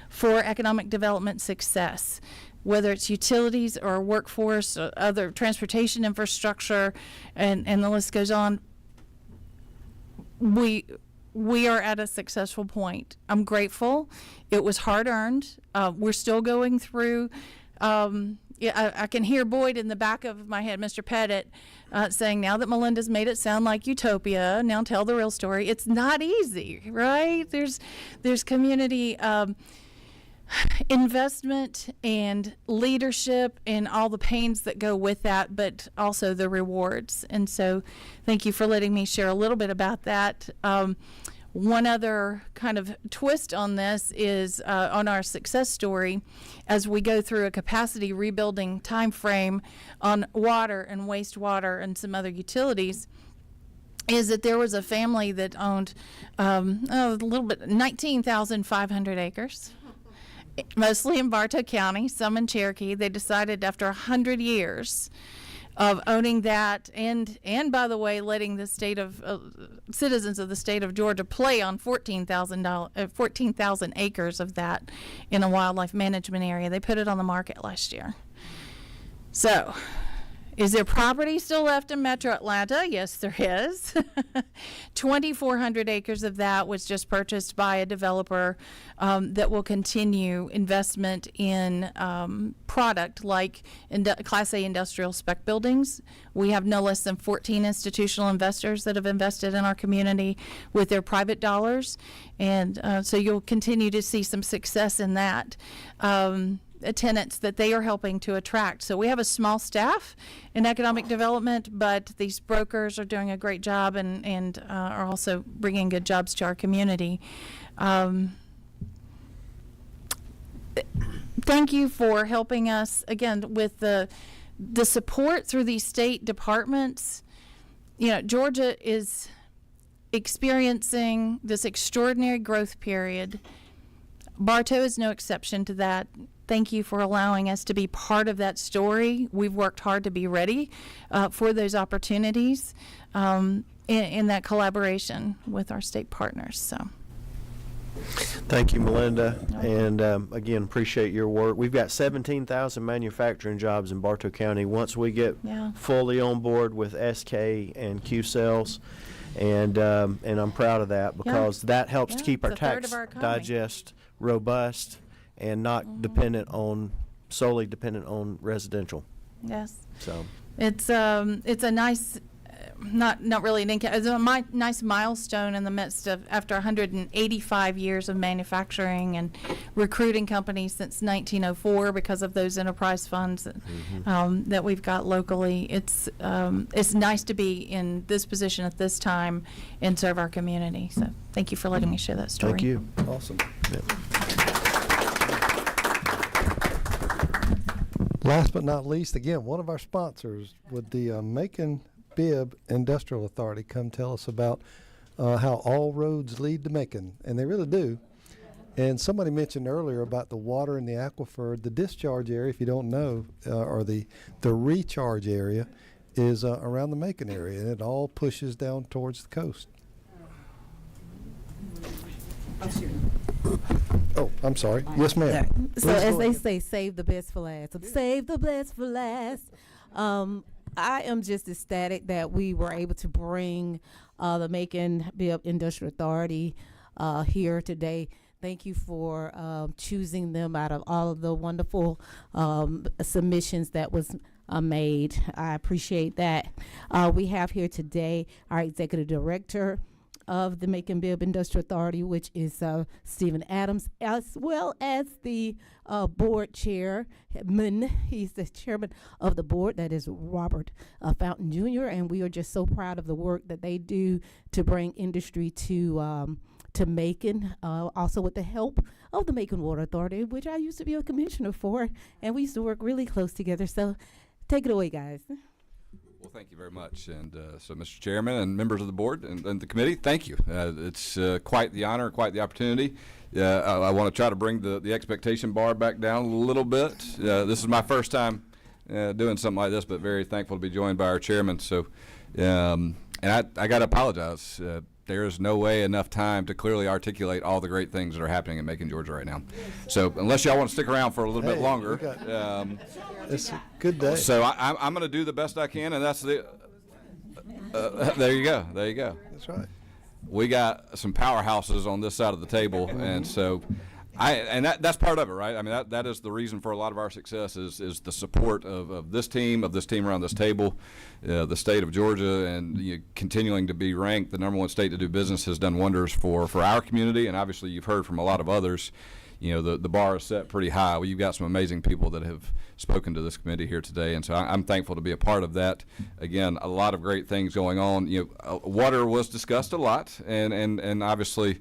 for economic development success, whether it's utilities or workforce or other transportation infrastructure, and the list goes on. We are at a successful point. I'm grateful. It was hard earned. We're still going through. I can hear Boyd in the back of my head, Mr. Pettit, saying, now that Melinda's made it sound like utopia, now tell the real story. It's not easy, right? There's community investment and leadership and all the pains that go with that, but also the rewards. And so thank you for letting me share a little bit about that. One other kind of twist on this is on our success story, as we go through a capacity rebuilding time frame on water and wastewater and some other utilities, is that there was a family that owned a little bit, 19,500 acres. Mostly in Bartow County, some in Cherokee. They decided after 100 years of owning that, and by the way, letting the state of citizens of the state of Georgia play on 14,000 acres of that in a wildlife management area. They put it on the market last year. So Is there property still left in Metro Atlanta? Yes, there is. 2,400 acres of that was just purchased by a developer that will continue investment in product like Class A industrial spec buildings. We have no less than 14 institutional investors that have invested in our community with their private dollars. And so you'll continue to see some success in that. Tenants that they are helping to attract. So we have a small staff in economic development, but these brokers are doing a great job and are also bringing good jobs to our community. Thank you for helping us, again, with the support through these state departments. You know, Georgia is experiencing this extraordinary growth period. Bartow is no exception to that. Thank you for allowing us to be part of that story. We've worked hard to be ready for those opportunities in that collaboration with our state partners. So, thank you, Melinda, and again, appreciate your work. We've got 17,000 manufacturing jobs in Bartow County. Once we get fully on board with SK and Q Cells, and I'm proud of that because that helps to keep our tax digest robust and not solely dependent on residential. Yes. So it's a nice, not really an it's a nice milestone in the midst of after 185 years of manufacturing and recruiting companies since 1904 because of those enterprise funds that we've got locally. It's nice to be in this position at this time and serve our community. So thank you for letting me share that story. Thank you. Awesome. Yep. Last but not least, again, one of our sponsors would the Macon Bibb Industrial Authority come tell us about how all roads lead to Macon, and they really do. And somebody mentioned earlier about the water in the aquifer. The discharge area, if you don't know, or the recharge area is around the Macon area, and it all pushes down towards the coast. Oh, I'm sorry. Yes, ma'am. So as they say, save the best for last. So save the best for last. I am just ecstatic that we were able to bring the Macon Bibb Industrial Authority here today. Thank you for choosing them out of all of the wonderful submissions that was made. I appreciate that. We have here today our Executive Director of the Macon Bibb Industrial Authority, which is Stephen Adams, as well as the board chairman. He's the chairman of the board, that is Robert Fountain Jr., and we are just so proud of the work that they do to bring industry to Macon, also with the help of the Macon Water Authority, which I used to be a commissioner for, and we used to work really close together. So take it away, guys. Well, thank you very much. And so, Mr. Chairman and members of the board and the committee, thank you. It's quite the honor, quite the opportunity. I want to try to bring the expectation bar back down a little bit. This is my first time doing something like this, but very thankful to be joined by our chairman. So, and I got to apologize. There is no way enough time to clearly articulate all the great things that are happening in Macon, Georgia right now. So unless y'all want to stick around for a little bit longer. It's a good day. So I'm going to do the best I can, and that's the there you go. There you go. That's right. We got some powerhouses on this side of the table, and so that's part of it, right? I mean, that is the reason for a lot of our success is the support of this team around this table. The state of Georgia, and continuing to be ranked the #1 state to do business has done wonders for our community, and obviously you've heard from a lot of others. The bar is set pretty high. Well, you've got some amazing people that have spoken to this committee here today, and so I'm thankful to be a part of that. Again, a lot of great things going on. Water was discussed a lot, and obviously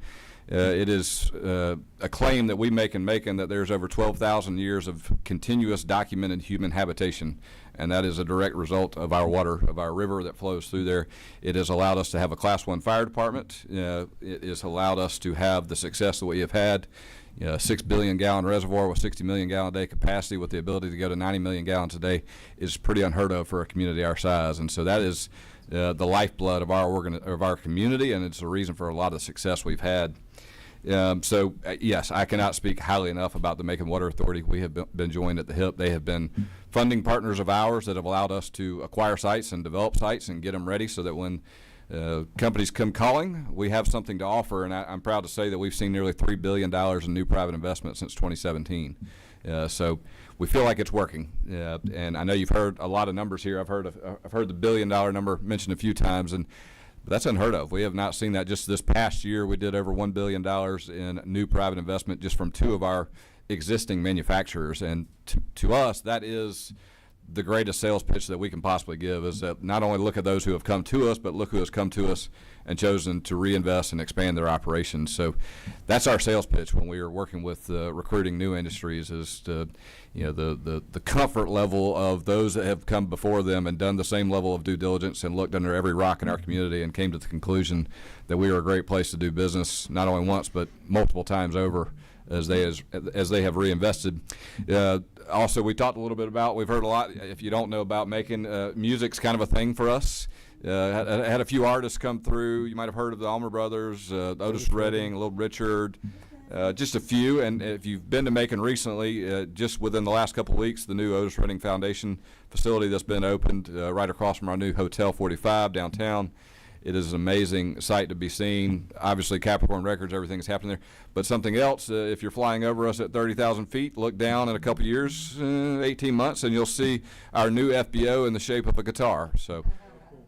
it is a claim that we make in Macon that there's over 12,000 years of continuous documented human habitation, and that is a direct result of our water, of our river that flows through there. It has allowed us to have a Class 1 fire department. It has allowed us to have the success that we have had. A 6 billion gallon reservoir with 60 million gallon a day capacity with the ability to go to 90 million gallons a day is pretty unheard of for a community our size, and so that is the lifeblood of our community, and it's the reason for a lot of the success we've had. Yes, I cannot speak highly enough about the Macon Water Authority. We have been joined at the hip. They have been funding partners of ours that have allowed us to acquire sites and develop sites and get them ready so that when companies come calling, we have something to offer. And I'm proud to say that we've seen nearly $3 billion in new private investment since 2017. So we feel like it's working. And I know you've heard a lot of numbers here. I've heard the $1 billion number mentioned a few times, and that's unheard of. We have not seen that. Just this past year, we did over $1 billion in new private investment just from 2 of our existing manufacturers. And to us, that is the greatest sales pitch that we can possibly give, is that not only look at those who have come to us, but look who has come to us and chosen to reinvest and expand their operations. So that's our sales pitch when we are working with recruiting new industries, is to, the comfort level of those that have come before them and done the same level of due diligence and looked under every rock in our community and came to the conclusion that we are a great place to do business, not only once but multiple times over, as they have reinvested. Also, we talked a little bit about, we've heard a lot, if you don't know about Macon, music's kind of a thing for us. Had a few artists come through. You might have heard of the Almer Brothers, Otis Redding, Little Richard, just a few. And if you've been to Macon recently, just within the last couple of weeks, the new Otis Redding Foundation facility that's been opened right across from our new Hotel 45 downtown. It is an amazing sight to be seen. Obviously, Capricorn Records, everything's happening there. But something else, if you're flying over us at 30,000 feet, look down in a couple years, 18 months, and you'll see our new FBO in the shape of a guitar. So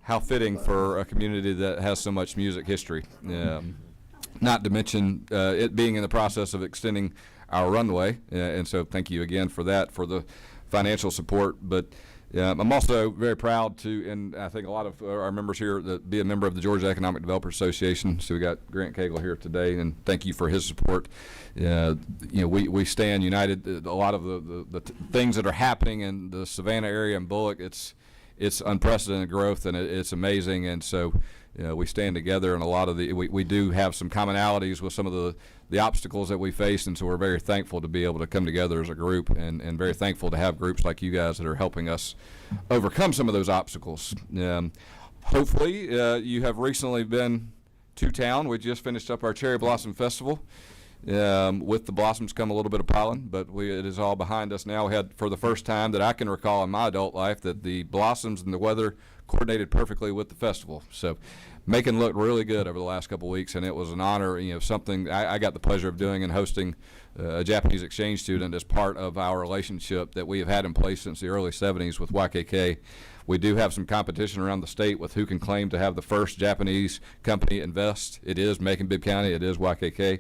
how fitting for a community that has so much music history. Not to mention it being in the process of extending our runway. And so thank you again for that, for the financial support. But I'm also very proud to, and I think a lot of our members here, be a member of the Georgia Economic Developers Association. So we got Grant Cagle here today, and thank you for his support. We stand united. A lot of the things that are happening in the Savannah area and Bullock, it's unprecedented growth, and it's amazing. And so we stand together, and a lot of we do have some commonalities with some of the obstacles that we face, and so we're very thankful to be able to come together as a group, and very thankful to have groups like you guys that are helping us overcome some of those obstacles. Hopefully you have recently been to town. We just finished up our Cherry Blossom Festival. With the blossoms come a little bit of pollen, but it is all behind us now. We had, for the first time that I can recall in my adult life, that the blossoms and the weather coordinated perfectly with the festival. So Macon looked really good over the last couple of weeks, and it was an honor, something I got the pleasure of doing and hosting a Japanese exchange student as part of our relationship that we have had in place since the early 70s with YKK. We do have some competition around the state with who can claim to have the first Japanese company invest. It is Macon-Bibb County. It is YKK.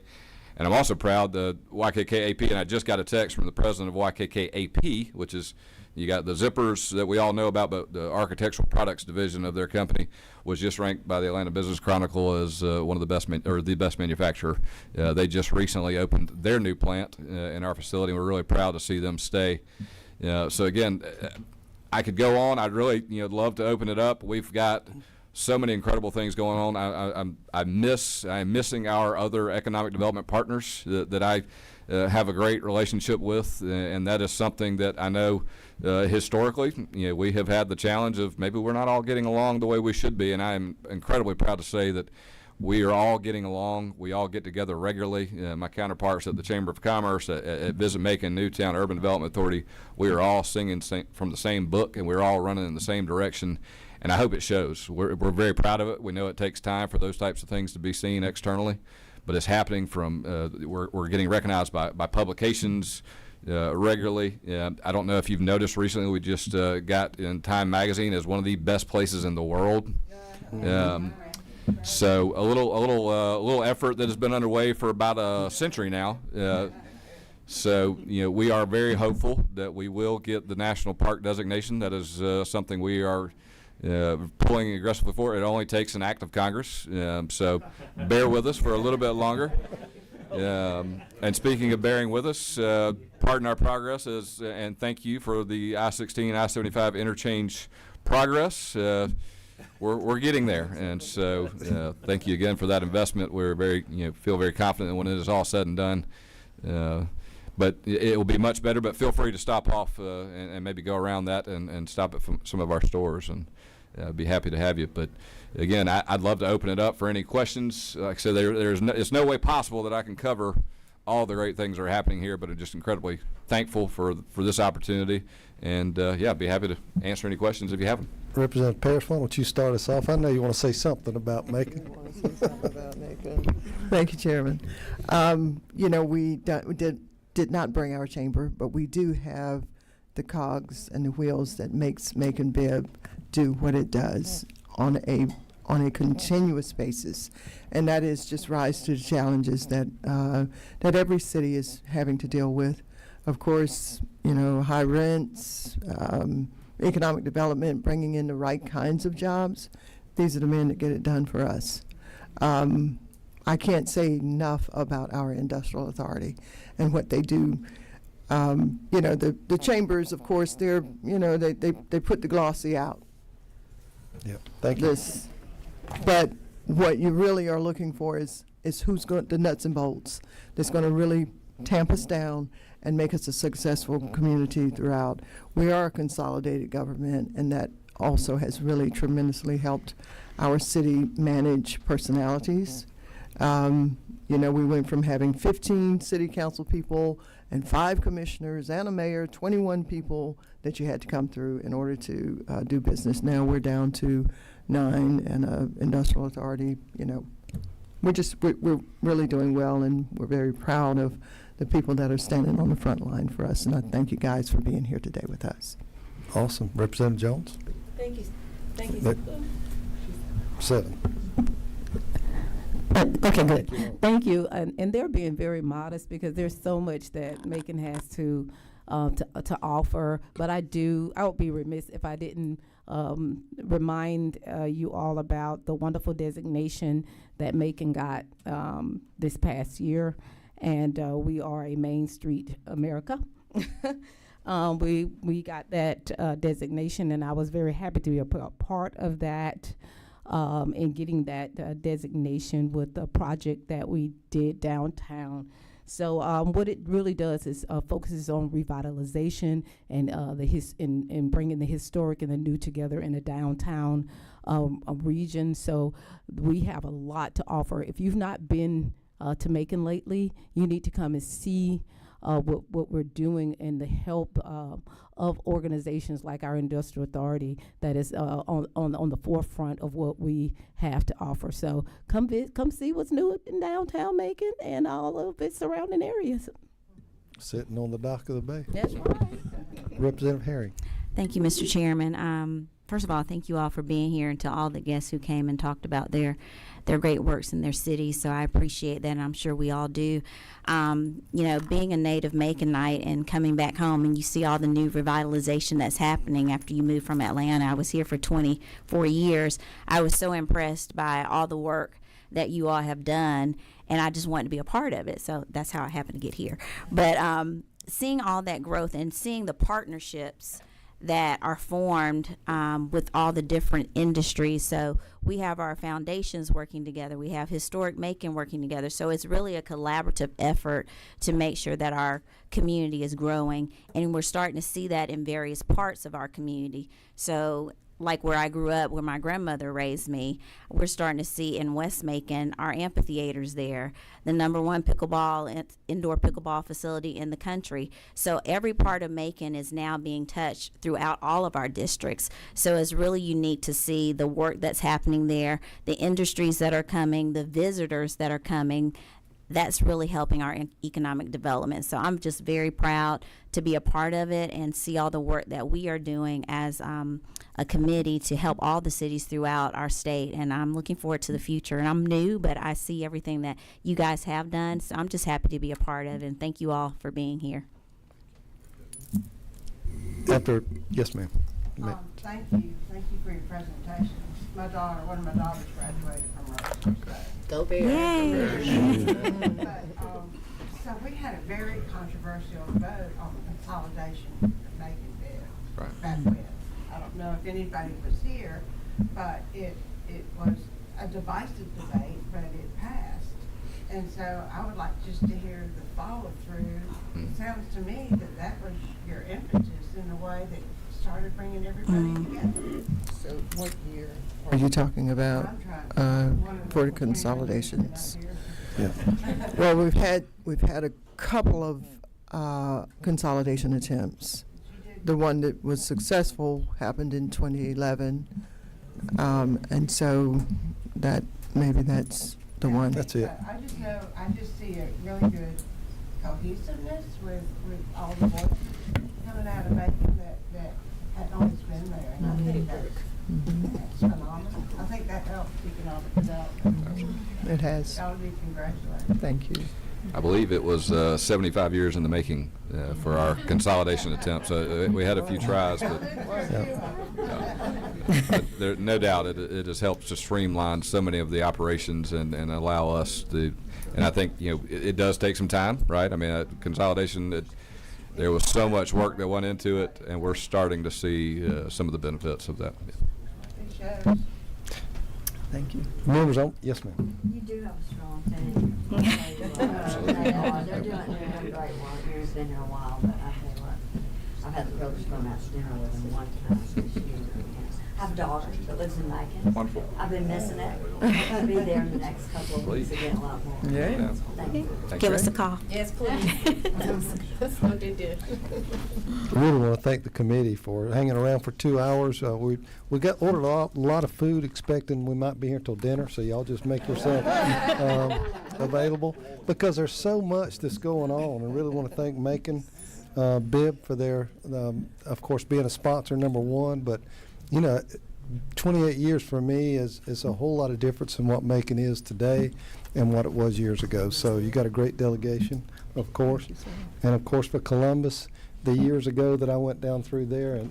And I'm also proud that YKK AP, and I just got a text from the president of YKK AP, which is, you got the zippers that we all know about, but the architectural products division of their company was just ranked by the Atlanta Business Chronicle as one of the best, or the best manufacturer. They just recently opened their new plant in our facility, and we're really proud to see them stay. So again, I could go on. I'd really love to open it up. We've got so many incredible things going on. I'm missing our other economic development partners that I have a great relationship with, and that is something that I know historically, we have had the challenge of maybe we're not all getting along the way we should be, and I am incredibly proud to say that we are all getting along. We all get together regularly. My counterparts at the Chamber of Commerce, at Visit Macon, Newtown Urban Development Authority, we are all singing from the same book, and we're all running in the same direction. And I hope it shows. We're very proud of it. We know it takes time for those types of things to be seen externally, but it's happening from, we're getting recognized by publications regularly. I don't know if you've noticed recently, we just got in Time Magazine as one of the best places in the world. So a little effort that has been underway for about a century now. So we are very hopeful that we will get the national park designation. That is something we are pulling aggressively for. It only takes an act of Congress, so bear with us for a little bit longer. And speaking of bearing with us, pardon our progress, and thank you for the I-16, I-75 interchange progress. We're getting there, and so thank you again for that investment. We're very, feel very confident that when it is all said and done. But it will be much better. But feel free to stop off and maybe go around that and stop at some of our stores, and be happy to have you. But again, I'd love to open it up for any questions. Like I said, it's no way possible that I can cover all the great things that are happening here, but I'm just incredibly thankful for this opportunity. And yeah, I'd be happy to answer any questions if you have them. Representative Parrish, why don't you start us off? I know you want to say something about Macon. Thank you, Chairman. You know, we did not bring our chamber, but we do have the cogs and the wheels that makes Macon Bibb do what it does on a continuous basis, and that is just rise to the challenges that that every city is having to deal with. Of course, you know, high rents, economic development, bringing in the right kinds of jobs. These are the men that get it done for us. I can't say enough about our industrial authority and what they do. You know, the chambers, of course, they're, you know, they put the glossy out. Yeah, thank you. But what you really are looking for is who's going the nuts and bolts that's going to really tamp us down and make us a successful community throughout. We are a consolidated government, and that also has really tremendously helped our city manage personalities. You know, we went from having 15 city council people and 5 commissioners and a mayor, 21 people that you had to come through in order to do business. Now we're down to 9 and an industrial authority. You know, we're really doing well, and we're very proud of the people that are standing on the front line for us. And I thank you guys for being here today with us. Awesome. Representative Jones? Thank you. Thank you. 7. Okay, good. Thank you. And they're being very modest because there's so much that Macon has to offer. But I would be remiss if I didn't remind you all about the wonderful designation that Macon got this past year. And we are a Main Street America. We got that designation, and I was very happy to be a part of that. In getting that designation with the project that we did downtown. So what it really does is focuses on revitalization and in bringing the historic and the new together in the downtown region. So we have a lot to offer. If you've not been to Macon lately, you need to come and see what we're doing and the help of organizations like our industrial authority that is on the forefront of what we have to offer. So come see what's new in downtown Macon and all of its surrounding areas. Sitting on the dock of the bay. That's right. Representative Herring. Thank you, Mr. Chairman. First of all, thank you all for being here, and to all the guests who came and talked about their great works in their cities. So I appreciate that, and I'm sure we all do. You know, being a native Maconite and coming back home, and you see all the new revitalization that's happening after you move from Atlanta. I was here for 24 years. I was so impressed by all the work that you all have done, and I just wanted to be a part of it. So that's how I happened to get here. But seeing all that growth and seeing the partnerships that are formed with all the different industries. So we have our foundations working together. We have Historic Macon working together. So it's really a collaborative effort to make sure that our community is growing. And we're starting to see that in various parts of our community. So like where I grew up, where my grandmother raised me, we're starting to see in West Macon our amphitheaters there, the #1 indoor pickleball facility in the country. So every part of Macon is now being touched throughout all of our districts. So it's really unique to see the work that's happening there, the industries that are coming, the visitors that are coming. That's really helping our economic development. So I'm just very proud to be a part of it and see all the work that we are doing as a committee to help all the cities throughout our state. And I'm looking forward to the future. And I'm new, but I see everything that you guys have done. So I'm just happy to be a part of it. And thank you all for being here. Yes, ma'am. Thank you for your presentation. One of my daughters graduated from Rose. Go Bears. But, so we had a very controversial vote on the consolidation of Macon Bibb back when. I don't know if anybody was here, but it was a divisive debate, but it passed. And so I would like just to hear the follow through. It sounds to me that was your impetus in a way that started bringing everybody together. So what year are you talking about for the consolidations? Yeah. Well, we've had a couple of consolidation attempts. The one that was successful happened in 2011, and so that's the one. That's it. I just see a really good cohesiveness with all the voices coming out of Macon that hadn't always been there, and I think that's phenomenal. I think that helps economic development. It has. Y'all be congratulated. Thank you. I believe it was 75 years in the making for our consolidation attempts. We had a few tries, but there, no doubt it has helped to streamline so many of the operations and allow us to. And I think it does take some time, right? I mean, consolidation. There was so much work that went into it, and we're starting to see some of the benefits of that. Thank you. Members, yes, ma'am. You do have a strong team. They're doing great work. Mary's been here a while, but I tell you what, I've had the privilege of going out to dinner with them one time this year. I have a daughter that lives in Macon. Wonderful. I've been missing it. I'm going to be there in the next couple of weeks again a lot more. Yeah. Thank you. Give us a call. Yes, please. That's what they did. I really want to thank the committee for hanging around for 2 hours. We ordered a lot of food, expecting we might be here till dinner, so y'all just make yourself available, because there's so much that's going on. I really want to thank Macon Bib for their, of course, being a sponsor #1, but 28 years for me is a whole lot of difference in what Macon is today and what it was years ago. So you got a great delegation, of course, and of course for Columbus, the years ago that I went down through there, and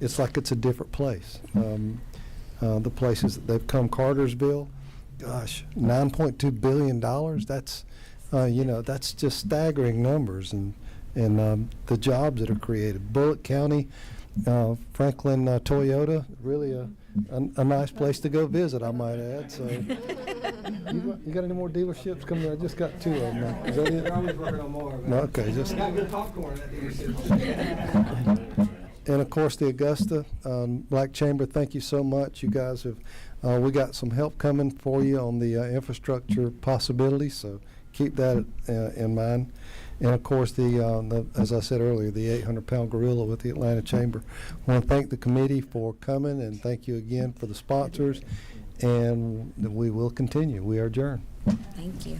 it's like it's a different place. The places that they've come, Cartersville, gosh, $9.2 billion. That's that's just staggering numbers, and the jobs that are created. Bullitt County. Franklin Toyota, really a nice place to go visit, I might add. So, you got any more dealerships coming? I just got 2 of them now. Is that it? We're always working on more. No, okay, just. Got good popcorn at dealerships. And of course, the Augusta Black Chamber. Thank you so much. You guys have. We got some help coming for you on the infrastructure possibilities. So keep that in mind. And of course, as I said earlier, the 800-pound gorilla with the Atlanta Chamber. I want to thank the committee for coming, and thank you again for the sponsors. And we will continue. We are adjourned. Thank you.